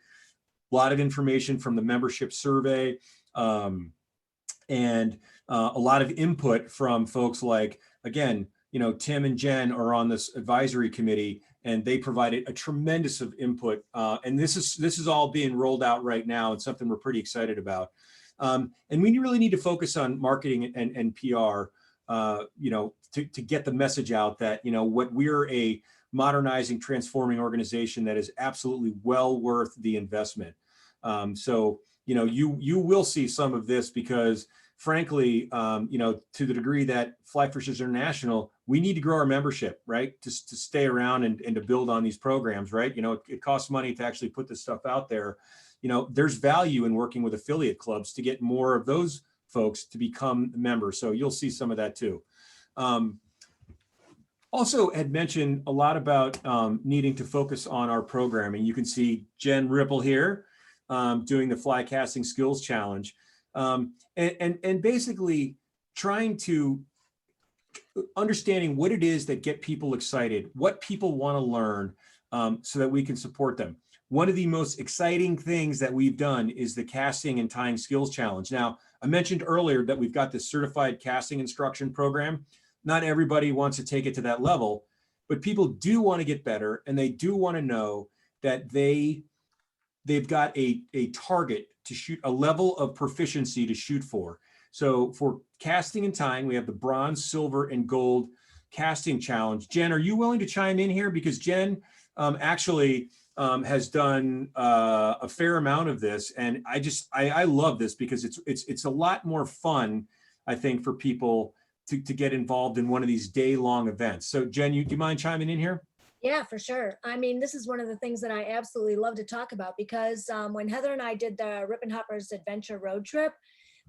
a lot of information from the membership survey, and a lot of input from folks like, again, you know, Tim and Jen are on this advisory committee, and they provided a tremendous of input. And this is all being rolled out right now, and something we're pretty excited about. And we really need to focus on marketing and PR, to get the message out that, what we're a modernizing, transforming organization that is absolutely well worth the investment. So, you will see some of this because frankly, to the degree that Fly Fishers International, we need to grow our membership, right? To stay around and to build on these programs, right? It costs money to actually put this stuff out there. There's value in working with affiliate clubs to get more of those folks to become members. So you'll see some of that too. Also had mentioned a lot about needing to focus on our programming. You can see Jen Ripple here doing the Fly Casting Skills Challenge. And basically trying to understanding what it is that get people excited, what people want to learn, so that we can support them. One of the most exciting things that we've done is the Casting and Tying Skills Challenge. Now, I mentioned earlier that we've got this certified casting instruction program. Not everybody wants to take it to that level, but people do want to get better, and they do want to know that they've got a target to shoot, a level of proficiency to shoot for. So for casting and tying, we have the bronze, silver, and gold casting challenge. Jen, are you willing to chime in here? Because Jen actually has done a fair amount of this, and I love this because it's a lot more fun, I think, for people to get involved in one of these day-long events. So Jen, do you mind chiming in here? Yeah, for sure. I mean, this is one of the things that I absolutely love to talk about because when Heather and I did the Rip and Hoppers Adventure Road Trip,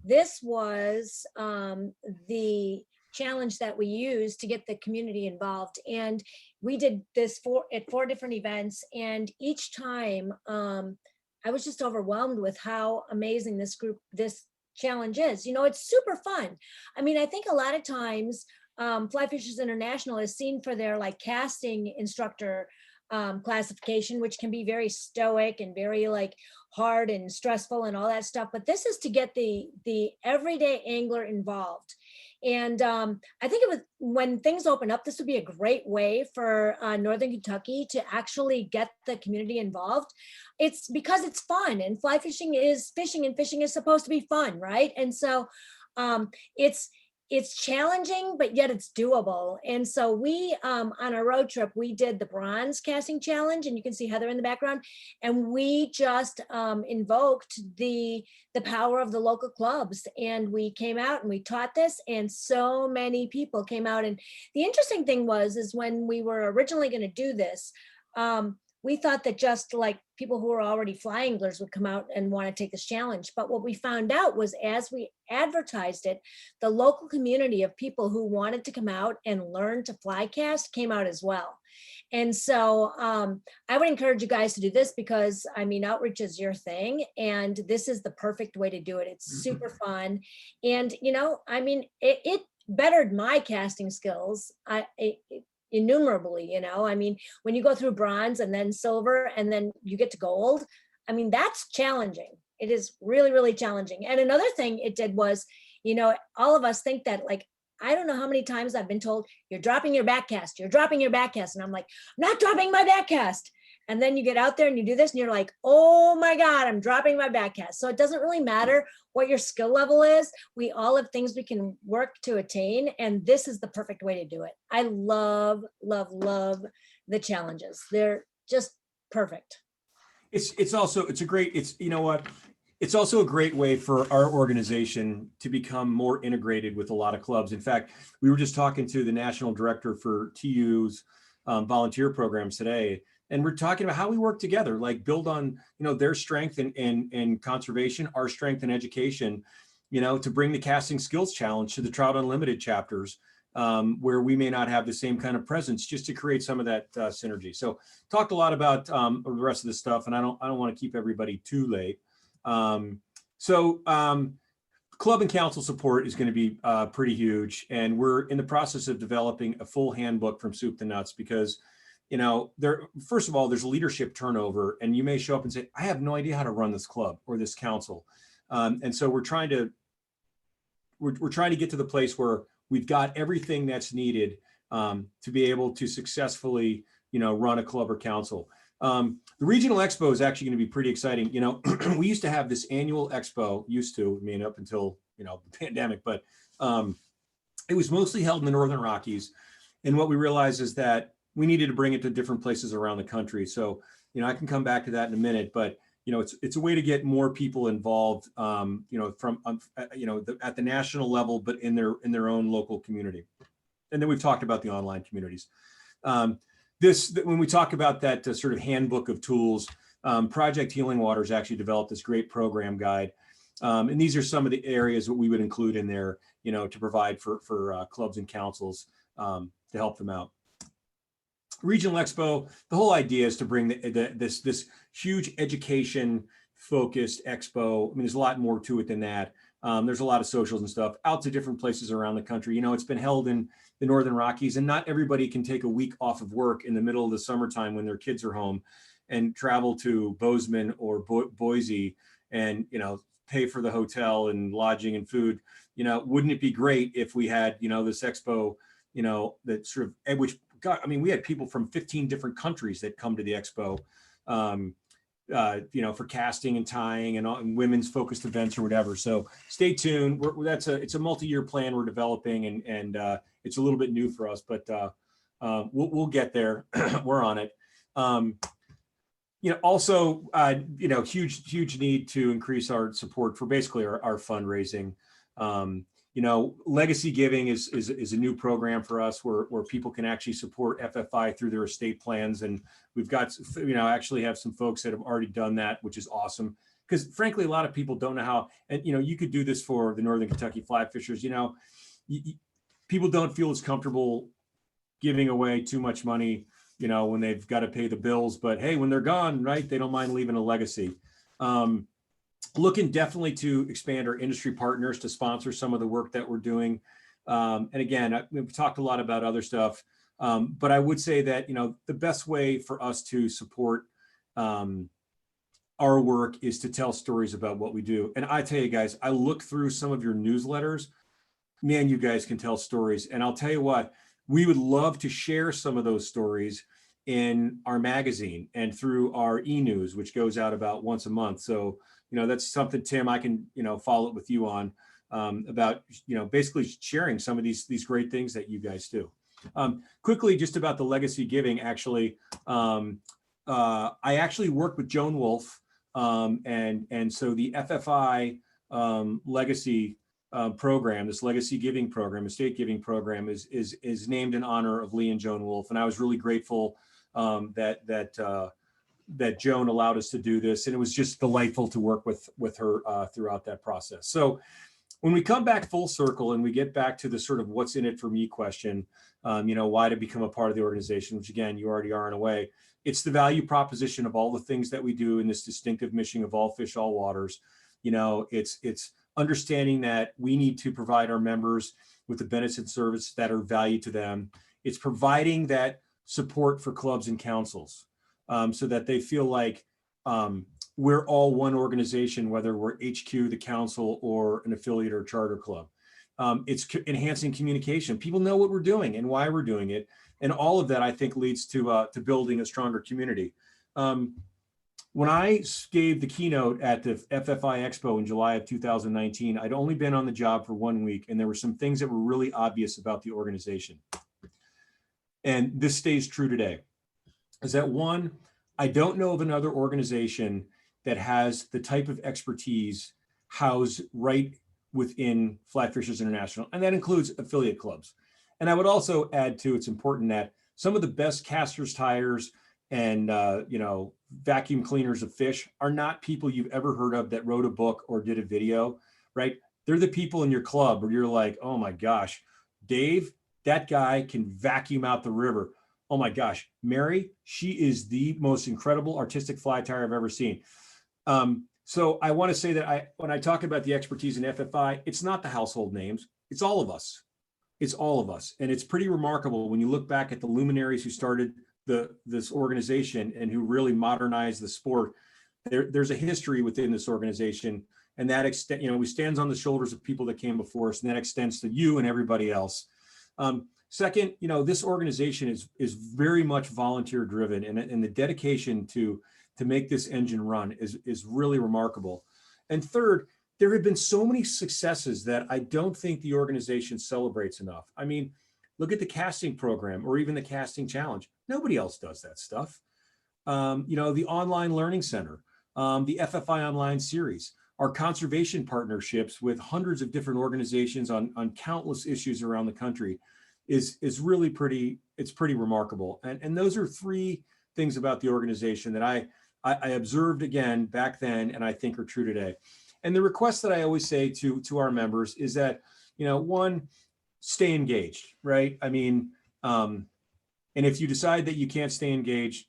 this was the challenge that we used to get the community involved. And we did this at 4 different events. And each time I was just overwhelmed with how amazing this challenge is. It's super fun. I mean, I think a lot of times Fly Fishers International is seen for their casting instructor classification, which can be very stoic and very hard and stressful and all that stuff. But this is to get the everyday angler involved. And I think when things open up, this would be a great way for Northern Kentucky to actually get the community involved. It's because it's fun, and fly fishing is fishing, and fishing is supposed to be fun, right? And so it's challenging, but yet it's doable. And so we, on our road trip, we did the bronze casting challenge, and you can see Heather in the background. And we just invoked the power of the local clubs. And we came out and we taught this, and so many people came out. And the interesting thing is when we were originally going to do this, we thought that just people who were already fly anglers would come out and want to take this challenge. But what we found out was as we advertised it, the local community of people who wanted to come out and learn to fly cast came out as well. And so I would encourage you guys to do this because, I mean, outreach is your thing. And this is the perfect way to do it. It's super fun. And, I mean, it bettered my casting skills. Innumerably, I mean, when you go through bronze and then silver and then you get to gold, I mean, that's challenging. It is really, really challenging. And another thing it did was, all of us think that I don't know how many times I've been told, you're dropping your back cast, you're dropping your back cast. And I'm like, I'm not dropping my back cast. And then you get out there and you do this and you're like, oh my God, I'm dropping my back cast. So it doesn't really matter what your skill level is. We all have things we can work to attain. And this is the perfect way to do it. I love, love, love the challenges. They're just perfect. It's also a great way for our organization to become more integrated with a lot of clubs. In fact, we were just talking to the national director for TU's volunteer programs today. And we're talking about how we work together, build on, their strength in conservation, our strength in education, to bring the Casting Skills Challenge to the Trout Unlimited chapters, where we may not have the same kind of presence, just to create some of that synergy. So talked a lot about the rest of this stuff, and I don't want to keep everybody too late. Club and council support is going to be pretty huge. And we're in the process of developing a full handbook from soup to nuts because first of all, there's leadership turnover, and you may show up and say, I have no idea how to run this club or this council. And so we're trying to get to the place where we've got everything that's needed to be able to successfully, run a club or council. The regional expo is actually going to be pretty exciting. You know, we used to have this annual expo, up until, you know, the pandemic, but it was mostly held in the Northern Rockies. And what we realized is that we needed to bring it to different places around the country. So, you know, I can come back to that in a minute, but you know, it's a way to get more people involved, you know, from, you know, at the national level, but in their own local community. And then we've talked about the online communities. When we talk about that sort of handbook of tools, Project Healing Waters actually developed this great program guide. And these are some of the areas that we would include in there, you know, to provide for clubs and councils to help them out. Regional Expo, the whole idea is to bring this huge education focused expo. I mean, there's a lot more to it than that. There's a lot of socials and stuff out to different places around the country. You know, it's been held in the Northern Rockies, and not everybody can take a week off of work in the middle of the summertime when their kids are home and travel to Bozeman or Boise and, you know, pay for the hotel and lodging and food. You know, wouldn't it be great if we had, you know, this expo, you know, that sort of, which God, I mean, we had people from 15 different countries that come to the expo, you know, for casting and tying and women's focused events or whatever. So stay tuned. It's a multi-year plan we're developing, and it's a little bit new for us, but we'll get there. We're on it. You know, also, you know, huge need to increase our support for basically our fundraising. You know, legacy giving is a new program for us where people can actually support FFI through their estate plans. And we've got, you know, actually have some folks that have already done that, which is awesome. Because frankly, a lot of people don't know how, and, you know, you could do this for the Northern Kentucky Fly Fishers. You know, people don't feel as comfortable giving away too much money, you know, when they've got to pay the bills, but hey, when they're gone, right, they don't mind leaving a legacy. Looking definitely to expand our industry partners to sponsor some of the work that we're doing. And again, we've talked a lot about other stuff, but I would say that, you know, the best way for us to support our work is to tell stories about what we do. And I tell you guys, I look through some of your newsletters, man, you guys can tell stories. And I'll tell you what, we would love to share some of those stories in our magazine and through our e-news, which goes out about once a month. So, you know, that's something, Tim, I can, you know, follow up with you on about, you know, basically sharing some of these great things that you guys do. Quickly, just about the legacy giving, actually, I actually worked with Joan Wolfe, and so the FFI legacy program, this legacy giving program, estate giving program, is named in honor of Lee and Joan Wolfe, and I was really grateful that Joan allowed us to do this, and it was just delightful to work with her throughout that process. So when we come back full circle and we get back to the sort of what's in it for me question, you know, why to become a part of the organization, which again, you already are in a way, it's the value proposition of all the things that we do in this distinctive mission of all fish, all waters. You know, it's understanding that we need to provide our members with the benefits and services that are valued to them. It's providing that support for clubs and councils so that they feel like we're all one organization, whether we're HQ, the council, or an affiliate or charter club. It's enhancing communication. People know what we're doing and why we're doing it. And all of that, I think, leads to building a stronger community. When I gave the keynote at the FFI Expo in July of 2019, I'd only been on the job for 1 week, and there were some things that were really obvious about the organization. And this stays true today, is that one, I don't know of another organization that has the type of expertise housed right within Flat Fishers International, and that includes affiliate clubs. And I would also add to, it's important that some of the best casters, tires, and you know, vacuum cleaners of fish are not people you've ever heard of that wrote a book or did a video, right? They're the people in your club where you're like, oh my gosh, Dave, that guy can vacuum out the river. Oh my gosh, Mary, she is the most incredible artistic fly tire I've ever seen. So I want to say that when I talk about the expertise in FFI, it's not the household names, it's all of us. It's all of us. And it's pretty remarkable when you look back at the luminaries who started this organization and who really modernized the sport. There's a history within this organization, and that we stands on the shoulders of people that came before us, and that extends to you and everybody else. Second, this organization is very much volunteer driven, and the dedication to make this engine run is really remarkable. And third, there have been so many successes that I don't think the organization celebrates enough. I mean, look at the casting program or even the casting challenge. Nobody else does that stuff. The online learning center, the FFI online series, our conservation partnerships with hundreds of different organizations on countless issues around the country is really pretty remarkable. And those are three things about the organization that I observed again back then and I think are true today. And the request that I always say to our members is that, one, stay engaged, right? I mean, and if you decide that you can't stay engaged,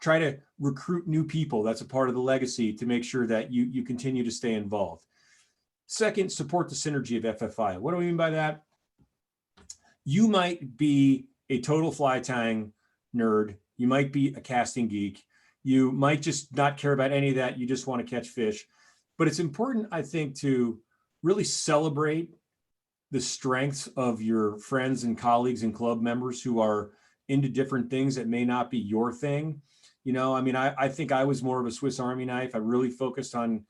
try to recruit new people. That's a part of the legacy to make sure that you continue to stay involved. Second, support the synergy of FFI. What do I mean by that? You might be a total fly tying nerd. You might be a casting geek. You might just not care about any of that. You just want to catch fish. But it's important, I think, to really celebrate the strengths of your friends and colleagues and club members who are into different things that may not be your thing. I think I was more of a Swiss Army knife. I really focused on,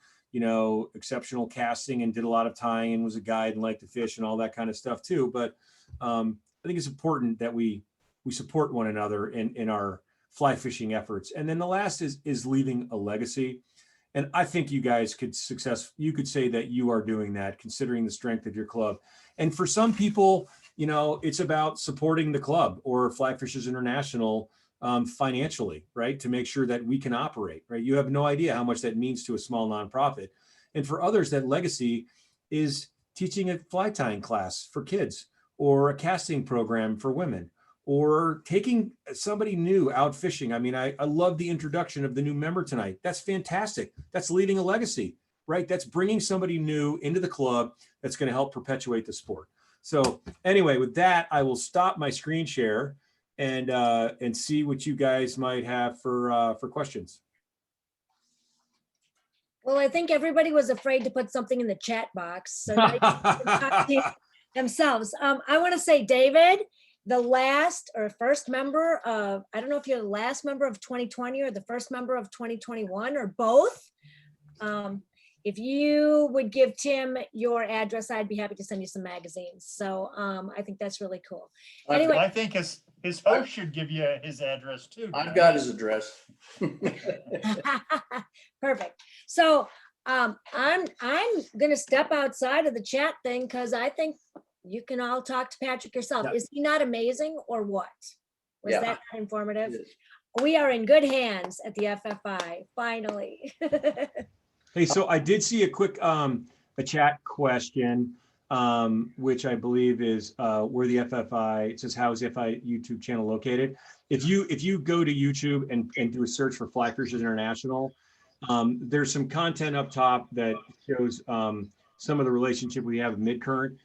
exceptional casting and did a lot of tying and was a guide and liked to fish and all that kind of stuff too. But I think it's important that we support one another in our fly fishing efforts. And then the last is leaving a legacy. And I think you guys you could say that you are doing that considering the strength of your club. And for some people, it's about supporting the club or Fly Fishers International financially, right? To make sure that we can operate, right? You have no idea how much that means to a small nonprofit. And for others, that legacy is teaching a fly tying class for kids or a casting program for women or taking somebody new out fishing. I mean, I love the introduction of the new member tonight. That's fantastic. That's leaving a legacy, right? That's bringing somebody new into the club that's going to help perpetuate the sport. So anyway, with that, I will stop my screen share and see what you guys might have for questions. Well, I think everybody was afraid to put something in the chat box. So now you can talk to themselves. I want to say, David, the last or first member of, I don't know if you're the last member of 2020 or the first member of 2021 or both. If you would give Tim your address, I'd be happy to send you some magazines. So I think that's really cool. Anyway, I think his host should give you his address too. I've got his address. perfect. So I'm gonna step outside of the chat thing because I think you can all talk to Patrick yourself. Yeah. Is he not amazing or what? Was Yeah. that not informative? Yes. We are in good hands at the FFI, finally. Hey, so I did see a quick a chat question, which I believe is where the FFI, it says, how is the FFI YouTube channel located? If you go to YouTube and do a search for Fly Fishers International, there's some content up top that shows some of the relationship we have with Midcurrent.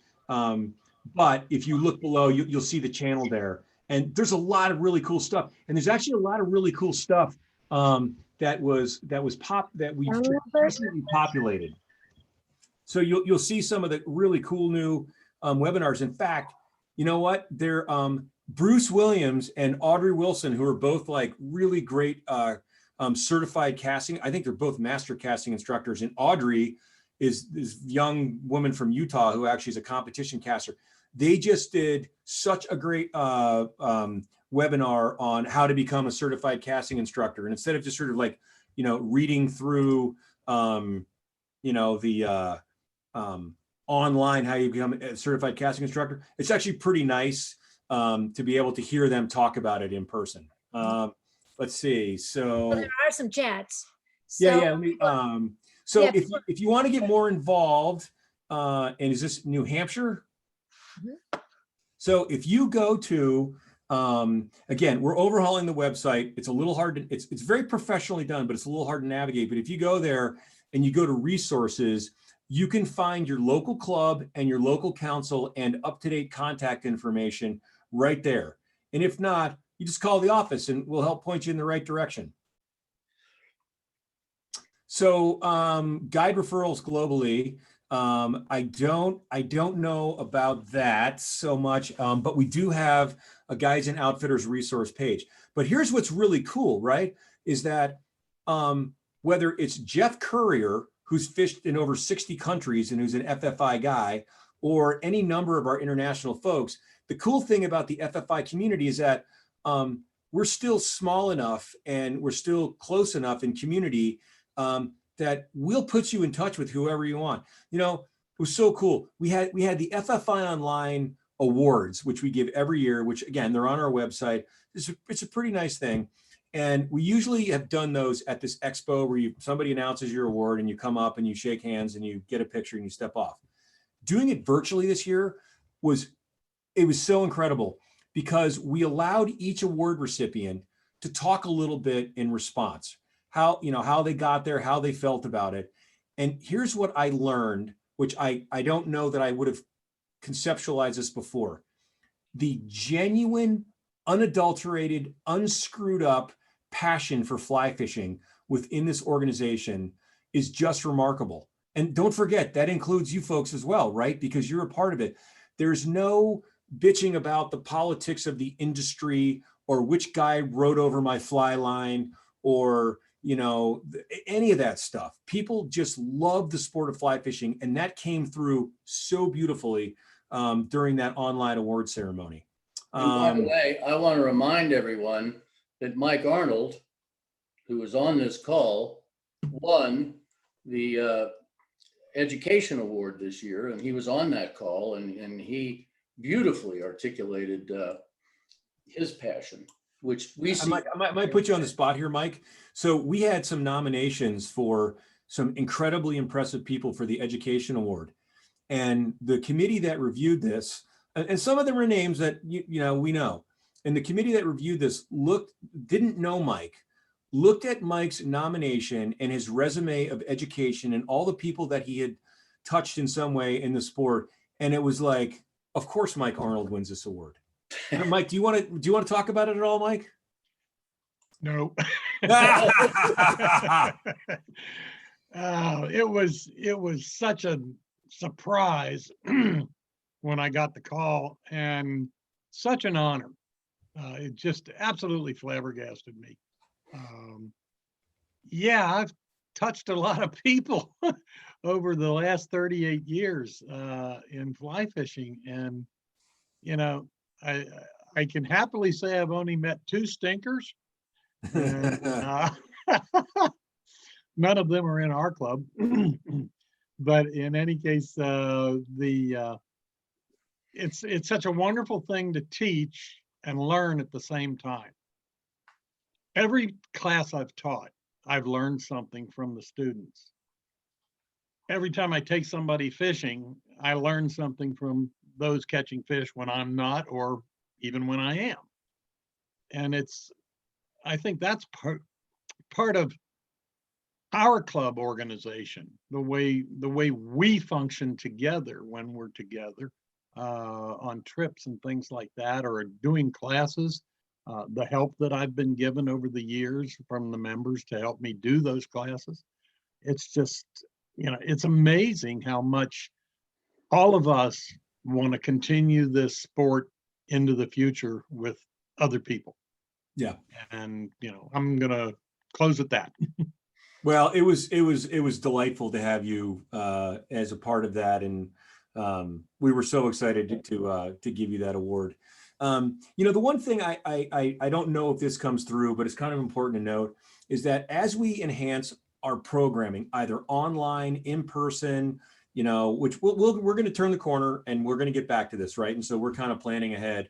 But if you look below, you'll see the channel there. And there's a lot of really cool stuff. And there's actually a lot of really cool stuff that we recently populated. So you'll see some of the really cool new webinars. In fact, you know what? They're Bruce Williams and Audrey Wilson, who are both like really great certified casting. I think they're both master casting instructors. And Audrey is this young woman from Utah who actually is a competition caster. They just did such a great webinar on how to become a certified casting instructor. And instead of just sort of like, reading through, the online, how you become a certified casting instructor, it's actually pretty nice to be able to hear them talk about it in person. Let's see. So Well, there are some chats. yeah. So- Let me, so Yeah. if you want to get more involved, and is this New Hampshire? Mhm. So if you go to, again, we're overhauling the website. It's a little hard to, it's very professionally done, but it's a little hard to navigate. But if you go there and you go to resources, you can find your local club and your local council and up-to-date contact information right there. And if not, you just call the office and we'll help point you in the right direction. So guide referrals globally. I don't know about that so much, but we do have a Guides and Outfitters resource page. But here's what's really cool, right? Is that whether it's Jeff Courier, who's fished in over 60 countries and who's an FFI guy, or any number of our international folks, the cool thing about the FFI community is that we're still small enough and we're still close enough in community that we'll put you in touch with whoever you want. You know, it was so cool. We had the FFI Online Awards, which we give every year, which again, they're on our website. It's a pretty nice thing. And we usually have done those at this expo where somebody announces your award and you come up and you shake hands and you get a picture and you step off. Doing it virtually this year was so incredible because we allowed each award recipient to talk a little bit in response, how they got there, how they felt about it. And here's what I learned, which I don't know that I would have conceptualized this before. The genuine, unadulterated, unscrewed up passion for fly fishing within this organization is just remarkable. And don't forget, that includes you folks as well, right? Because you're a part of it. There's no bitching about the politics of the industry or which guy rode over my fly line or, any of that stuff. People just love the sport of fly fishing. And that came through so beautifully during that online award ceremony. And by the way, I want to remind everyone that Mike Arnold, who was on this call, won the education award this year, and he was on that call, and he beautifully articulated his passion, which we see. I might put you on the spot here, Mike. So we had some nominations for some incredibly impressive people for the education award, and the committee that reviewed this, and some of them are names that we know, and the committee that reviewed this didn't know Mike, looked at Mike's nomination and his resume of education and all the people that he had touched in some way in the sport, and it was like, of course Mike Arnold wins this award. Mike, do you want to talk about it at all, Mike? No. It was such a surprise when I got the call, and such an honor. It just absolutely flabbergasted me. I've touched a lot of people over the last 38 years in fly fishing, and I can happily say I've only met 2 stinkers. And, none of them are in our club, but in any case, it's such a wonderful thing to teach and learn at the same time. Every class I've taught, I've learned something from the students. Every time I take somebody fishing, I learn something from those catching fish when I'm not, or even when I am. And I think that's part of our club organization, the way we function together when we're together on trips and things like that, or doing classes. The help that I've been given over the years from the members to help me do those classes. It's just, it's amazing how much all of us want to continue this sport into the future with other people. Yeah. And, I'm going to close at that. Well, it was delightful to have you as a part of that. And we were so excited to give you that award. The one thing I don't know if this comes through, but it's kind of important to note is that as we enhance our programming, either online, in person, which we're going to turn the corner and we're going to get back to this, right? And so we're kind of planning ahead.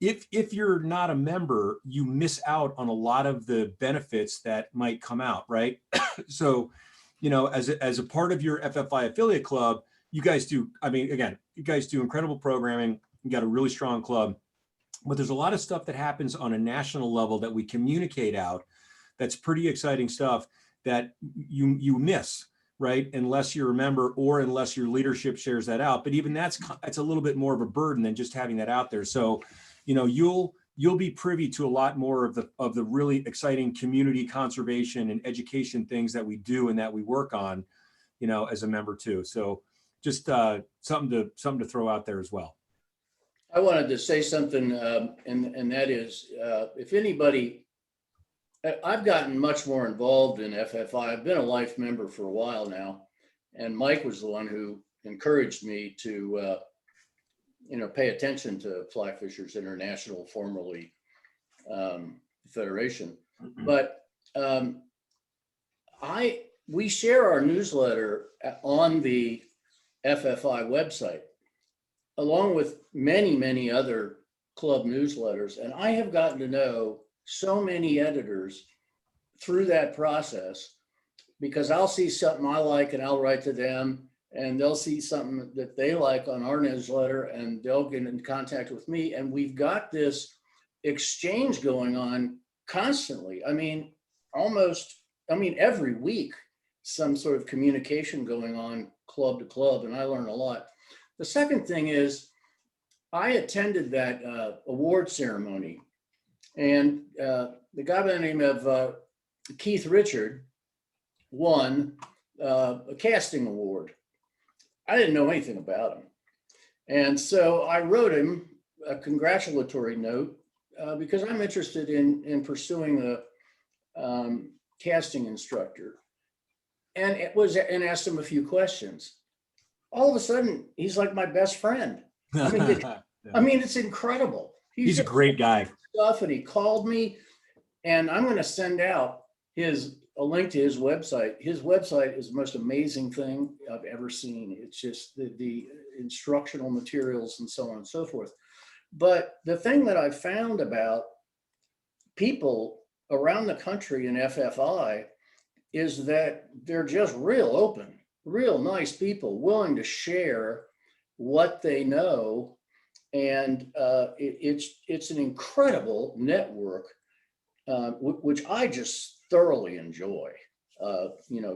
If you're not a member, you miss out on a lot of the benefits that might come out, right? So, as a part of your FFI affiliate club, you guys do incredible programming. You got a really strong club, but there's a lot of stuff that happens on a national level that we communicate out. That's pretty exciting stuff that you miss, right? Unless you're a member or unless your leadership shares that out. But even that's a little bit more of a burden than just having that out there. So, you'll be privy to a lot more of the really exciting community conservation and education things that we do and that we work on as a member too. So just something to throw out there as well. I wanted to say something, and that is, if anybody, I've gotten much more involved in FFI. I've been a life member for a while now, and Mike was the one who encouraged me to, pay attention to Fly Fishers International, formerly Federation. But we share our newsletter on the FFI website, along with many, many other club newsletters. And I have gotten to know so many editors through that process, because I'll see something I like and I'll write to them, and they'll see something that they like on our newsletter and they'll get in contact with me. And we've got this exchange going on constantly. Every week, some sort of communication going on club to club, and I learn a lot. The second thing is, I attended that award ceremony, and the guy by the name of Keith Richard won a casting award. I didn't know anything about him. And so I wrote him a congratulatory note because I'm interested in pursuing a casting instructor, and asked him a few questions. All of a sudden, he's like my best friend. It's incredible. He's a great guy. Stuff, and he called me, and I'm going to send out a link to his website. His website is the most amazing thing I've ever seen. It's just the instructional materials and so on and so forth. But the thing that I found about people around the country in FFI is that they're just real open, real nice people, willing to share what they know. And it's an incredible network, which I just thoroughly enjoy,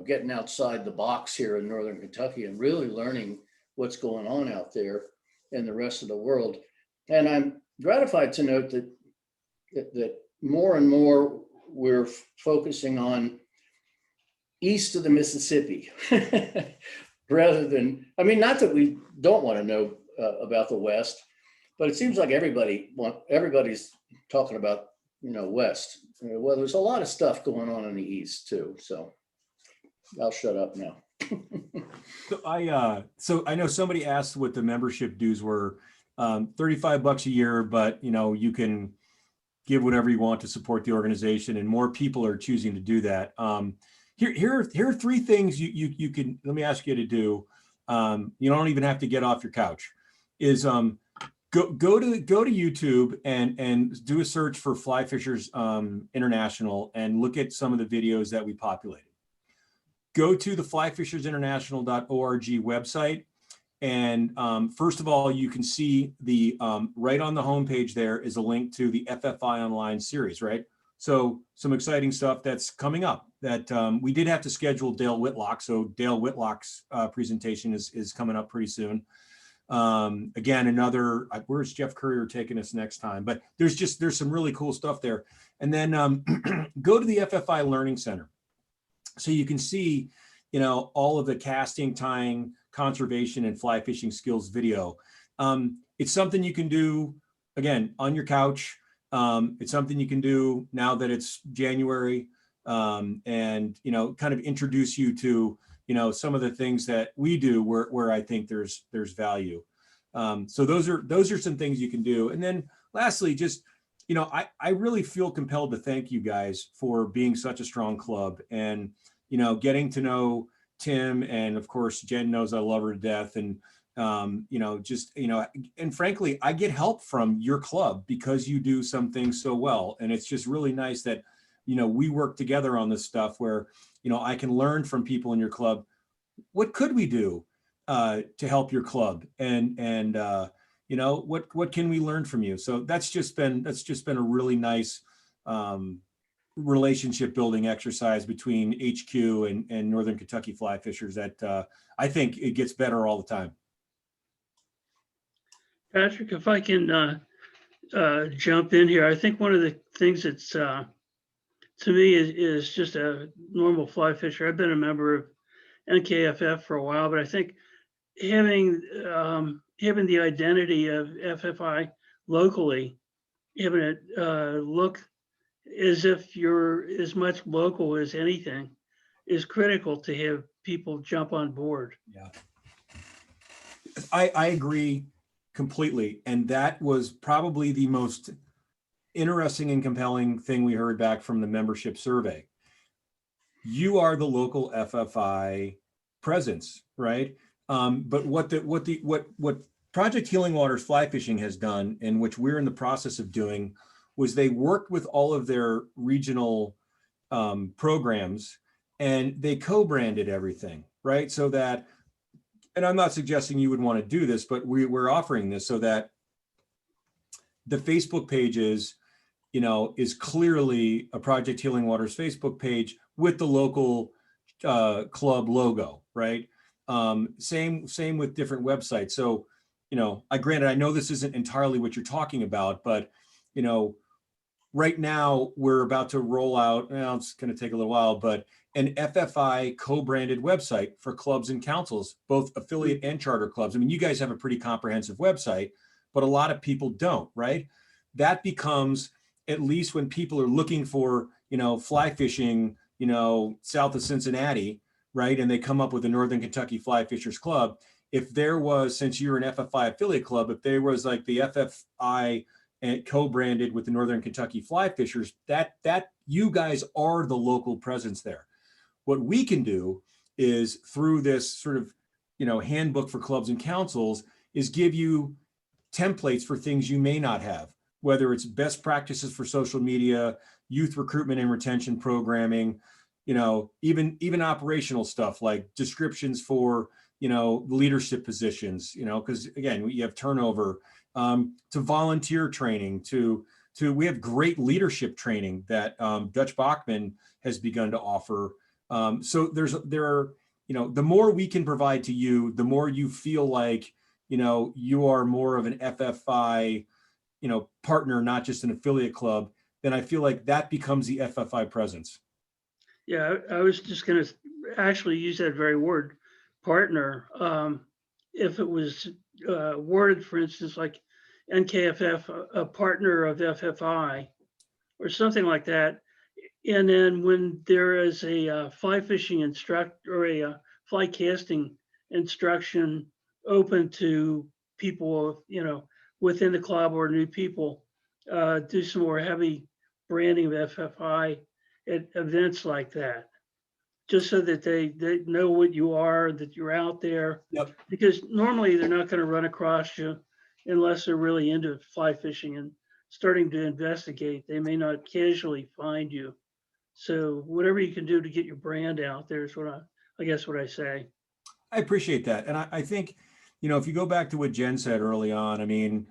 getting outside the box here in Northern Kentucky and really learning what's going on out there in the rest of the world. And I'm gratified to note that more and more we're focusing on east of the Mississippi rather than, not that we don't want to know about the West, but it seems like everybody's talking about, West. Well, there's a lot of stuff going on in the East too. So I'll shut up now. So I know somebody asked what the membership dues were. $35 a year, but you can give whatever you want to support the organization, and more people are choosing to do that. Here are three things you can, let me ask you to do. You don't even have to get off your couch. Is go to YouTube and do a search for Fly Fishers International and look at some of the videos that we populated. Go to the flyfishersinternational.org website. And first of all, you can see the right on the homepage there is a link to the FFI Online series, right? So some exciting stuff that's coming up that we did have to schedule Dale Whitlock. So Dale Whitlock's presentation is coming up pretty soon. Again, where's Jeff Courier taking us next time? But there's some really cool stuff there. And then go to the FFI Learning Center. So you can see, all of the casting, tying, conservation, and fly fishing skills video. It's something you can do, again, on your couch. It's something you can do now that it's January, and, kind of introduce you to, some of the things that we do where I think there's value. So those are some things you can do. And then lastly, just, I really feel compelled to thank you guys for being such a strong club and, getting to know Tim, and of course, Jen knows I love her to death. And, and frankly, I get help from your club because you do some things so well. And it's just really nice that, we work together on this stuff where, I can learn from people in your club. What could we do to help your club? And what can we learn from you? So that's just been a really nice relationship building exercise between HQ and Northern Kentucky Fly Fishers that I think it gets better all the time. Patrick, if I can jump in here, I think one of the things that's to me is just a normal fly fisher. I've been a member of NKFF for a while, but I think having the identity of FFI locally, having it look as if you're as much local as anything is critical to have people jump on board. Yeah. I agree completely. And that was probably the most interesting and compelling thing we heard back from the membership survey. You are the local FFI presence, right? But what Project Healing Waters Fly Fishing has done, and which we're in the process of doing, was they worked with all of their regional programs and they co-branded everything, right? So that, and I'm not suggesting you would want to do this, but we're offering this so that the Facebook pages, you know, is clearly a Project Healing Waters Facebook page with the local club logo, right? Same with different websites. So, you know, granted, I know this isn't entirely what you're talking about, but, you know, right now we're about to roll out, well, it's going to take a little while, but an FFI co-branded website for clubs and councils, both affiliate and charter clubs. I mean, you guys have a pretty comprehensive website, but a lot of people don't, right? That becomes, at least when people are looking for, you know, fly fishing, you know, south of Cincinnati, right? And they come up with the Northern Kentucky Fly Fishers Club. If there was, since you're an FFI affiliate club, if there was like the FFI and co-branded with the Northern Kentucky Fly Fishers, that you guys are the local presence there. What we can do is, through this sort of, you know, handbook for clubs and councils, is give you templates for things you may not have, whether it's best practices for social media, youth recruitment and retention programming, you know, even operational stuff like descriptions for, you know, the positions, you know, because again, you have turnover, to volunteer training, to we have great leadership training that Dutch Bachman has begun to offer. So there are, you know, the more we can provide to you, the more you feel like, you know, you are more of an FFI, you know, partner, not just an affiliate club, then I feel like that becomes the FFI presence. Yeah, I was just going to actually use that very word, partner. If it was worded, for instance, like NKFF, a partner of FFI, or something like that. And then when there is a fly fishing instructor or a fly casting instruction open to people, you know, within the club or new people, do some more heavy branding of FFI at events like that, just so that they know what you are, that you're out there. Yep. Because normally they're not going to run across you unless they're really into fly fishing and starting to investigate. They may not casually find you. So whatever you can do to get your brand out there is what I guess what I say. I appreciate that. And I think, you know, if you go back to what Jen said early on, I mean,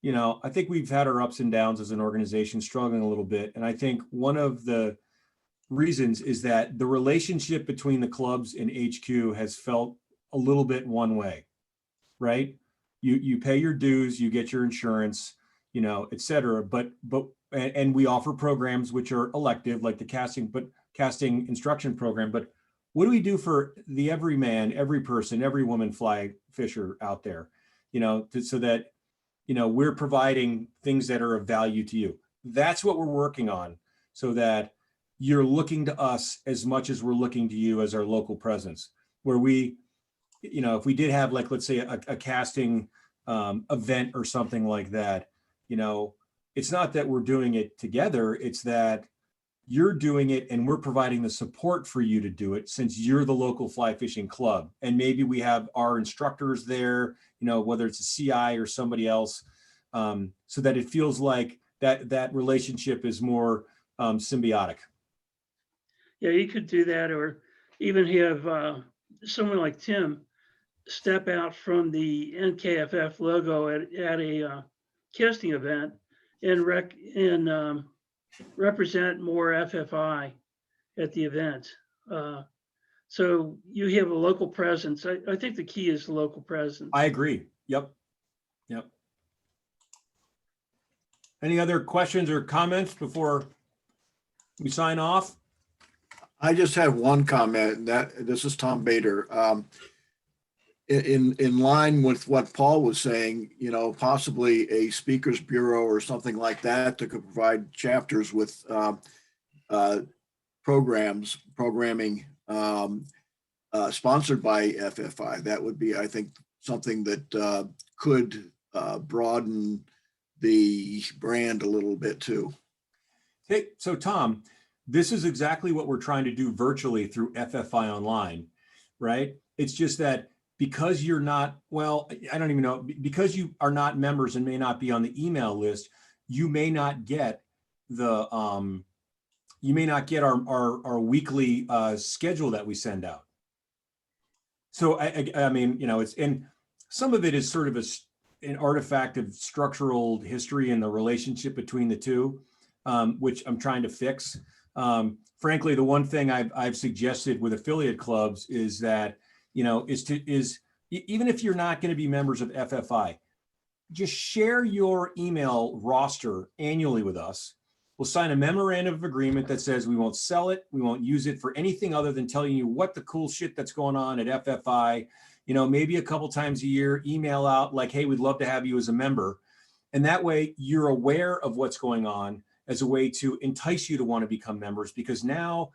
you know, I think we've had our ups and downs as an organization, struggling a little bit. And I think one of the reasons is that the relationship between the clubs and HQ has felt a little bit one way, right? You pay your dues, you get your insurance, you know, et cetera. But we offer programs which are elective, like the casting instruction program. But what do we do for the every man, every person, every woman fly fisher out there, you know, so that, you know, we're providing things that are of value to you. That's what we're working on, so that you're looking to us as much as we're looking to you as our local presence, where we, you know, if we did have, like, let's say a casting event or something like that, you know, it's not that we're doing it together, it's that you're doing it and we're providing the support for you to do it, since you're the local fly fishing club. And maybe we have our instructors there, you know, whether it's a CI or somebody else, so that it feels like that relationship is more symbiotic. Yeah, you could do that, or even have someone like Tim step out from the NKFF logo at a casting event and represent more FFI at the event. So you have a local presence. I think the key is the local presence. I agree. Yep. Any other questions or comments before we sign off? I just have one comment, and that this is Tom Bader. In line with what Paul was saying, you know, possibly a speakers bureau or something like that that could provide chapters with programming sponsored by FFI. That would be, I think, something that could broaden the brand a little bit too. Hey, so Tom, this is exactly what we're trying to do virtually through FFI Online, right? It's just that because you're not, well, I don't even know, because you are not members and may not be on the email list, you may not get the, you may not get our weekly schedule that we send out. So I mean, you know, it's, and some of it is sort of an artifact of structural history and the relationship between the two, which I'm trying to fix. Frankly, the one thing I've suggested with affiliate clubs is that, you know, even if you're not going to be members of FFI, just share your email roster annually with us. We'll sign a memorandum of agreement that says we won't sell it. We won't use it for anything other than telling you what the cool shit that's going on at FFI. You know, maybe a couple times a year, email out like, hey, we'd love to have you as a member. And that way you're aware of what's going on as a way to entice you to want to become members. Because now,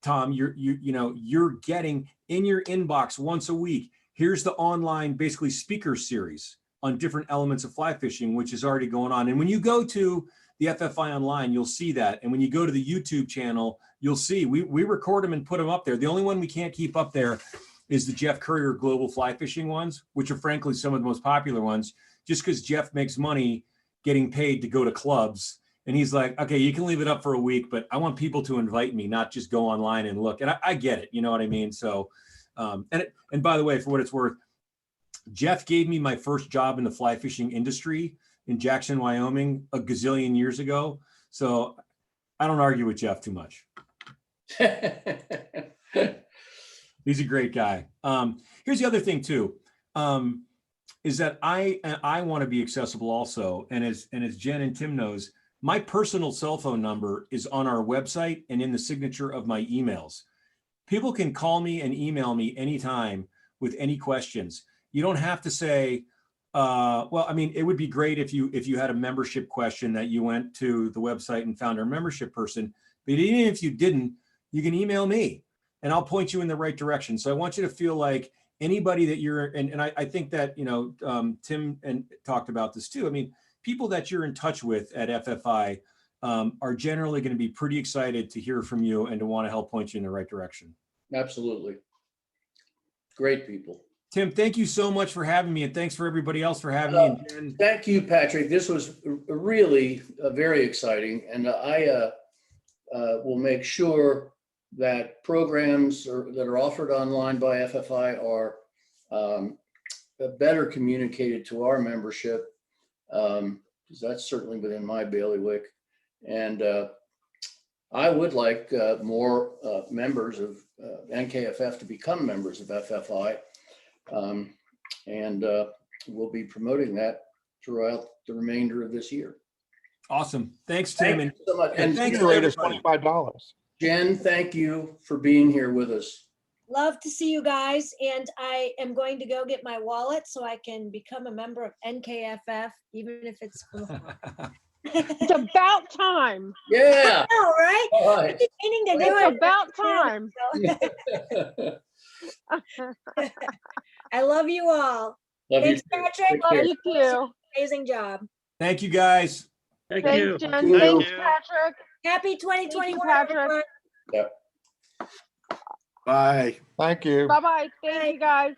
Tom, you're getting in your inbox once a week, here's the online basically speaker series on different elements of fly fishing, which is already going on. And when you go to the FFI Online, you'll see that. And when you go to the YouTube channel, you'll see we record them and put them up there. The only one we can't keep up there is the Jeff Courier Global Fly Fishing ones, which are frankly some of the most popular ones, just because Jeff makes money getting paid to go to clubs. And he's like, okay, you can leave it up for a week, but I want people to invite me, not just go online and look. And I get it, you know what I mean? So, and by the way, for what it's worth, Jeff gave me my first job in the fly fishing industry in Jackson, Wyoming, a gazillion years ago. So I don't argue with Jeff too much. He's a great guy. Here's the other thing too, is that I want to be accessible also. And as Jen and Tim knows, my personal cell phone number is on our website and in the signature of my emails. People can call me and email me anytime with any questions. You don't have to say, well, I mean, it would be great if you had a membership question that you went to the website and found our membership person, but even if you didn't, you can email me and I'll point you in the right direction. So I want you to feel like anybody that you're, and I think that, you know, Tim and talked about this too. I mean, people that you're in touch with at FFI are generally going to be pretty excited to hear from you and to want to help point you in the right direction. Absolutely. Great people. Tim, thank you so much for having me, and thanks for everybody else for having me. And Jen. Thank you, Patrick. This was really very exciting, and I will make sure that programs that are offered online by FFI are better communicated to our membership, because that's certainly within my bailiwick. And I would like more members of NKFF to become members of FFI. And we'll be promoting that throughout the remainder of this year. Awesome. Thanks, Tim. Thank you so much. And thanks The to rate is everybody. $25. Jen, thank you for being here with us. Love to see you guys, and I am going to go get my wallet so I can become a member of NKFF, even if it's from afar. It's about time. Yeah. All right. All I've right. been meaning to do It's it. about time. I love you all. Love you Thanks, too. Patrick. Take Love care. you too. Amazing job. Thank you, guys. Thank Thanks, you. Jen. Thank Thanks, you. Patrick. Happy 2021, Patrick. everyone. Bye. Thank you. Bye-bye. Thank you, guys.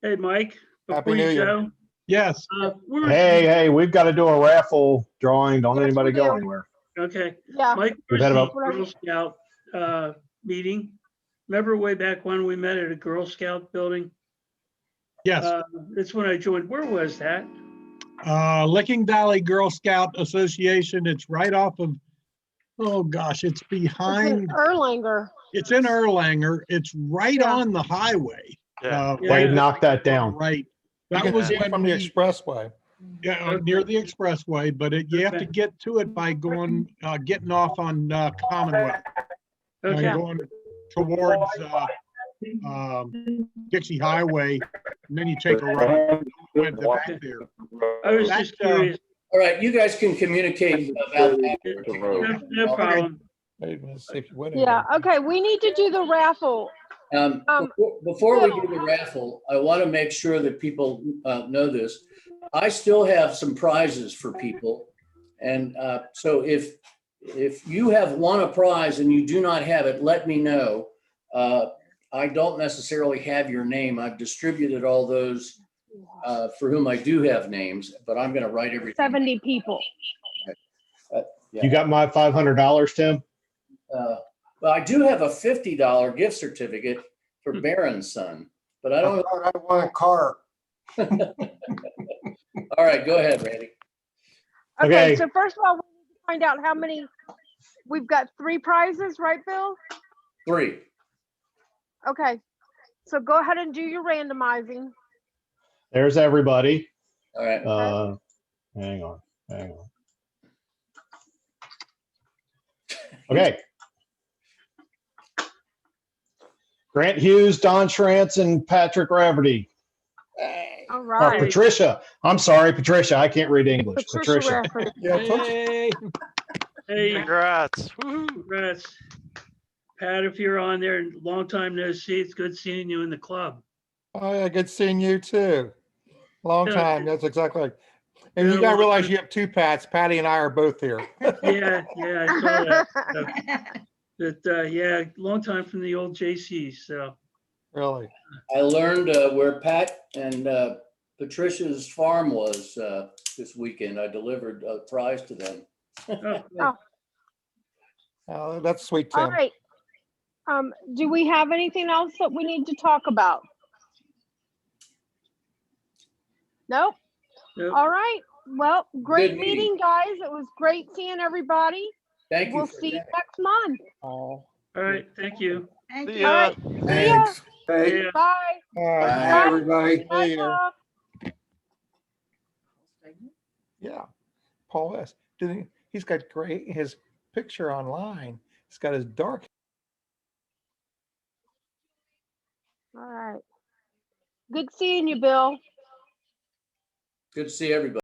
Hey, Mike, Happy before New you Year. go, Yes, Hey, we've got to do a raffle drawing. Don't Yes, anybody we go do. anywhere. okay, Yeah. Mike, We've had where's about- the Girl Scout meeting? Remember way back when we met at a Girl Scout building? yes. It's when I joined. Where was that? Licking Valley Girl Scout Association. It's right off of, oh gosh, it's It's in behind, Erlanger. it's in Erlanger. It's right Yeah. on the highway. Yeah. Way to knock that down. Right. You That can was see it when from the we, expressway. yeah, near the expressway, but you have to Okay. get to it by going, getting off on Commonwealth. Okay, Going towards Dixie Highway, and then you take a right with the back there. I was That, just curious. All right, you guys can communicate about that. No problem. Yeah, okay, we need to do the raffle. Before we do the raffle, I want to make sure that people know this. I still have some prizes for people. And so if you have won a prize and you do not have it, let me know. I don't necessarily have your name. I've distributed all those for whom I do have names, but I'm going to write everything. 70 people. You got my $500, Tim? Well, I do have a $50 gift certificate for Barron's son, but I don't. I want a car. All right, go ahead, Randy. Okay, Okay. so first of all, we need to find out how many, we've got 3 prizes, right, Bill? 3. Okay, so go ahead and do your randomizing. There's everybody. All right. Hang on. Okay. Grant Hughes, Don Schrantz, and Patrick Rafferty. All Or right. Patricia. I'm sorry, Patricia. I can't read English. Patricia. Rafferty. Hey, Congrats. Woohoo. congrats. Pat, if you're on there, long time no see, it's good seeing you in the club. Oh, yeah, good seeing you too. Long Yeah. time. That's exactly like. And Yeah, you gotta well, realize you have 2 Pats. Patty and I are both here. Yeah, I saw that. But yeah, long time from the old JCs, so. Really. I learned where Pat and Patricia's farm was this weekend. I delivered a prize to them. Oh, good. That's sweet, All Tim. right. Do we have anything else that we need to talk about? Nope. Yep. All right. Well, great Good meeting. meeting, guys. It was great seeing everybody. Thank you. We'll for see you that. next month. All right, thank you. See All ya. right. See ya. Hey, Yeah. Bye. bye, everybody. Bye, See ya. Tom. Yeah. Paul S. He's got great, his picture online. He's got his dark. All right. Good seeing you, Bill. Good to see everybody.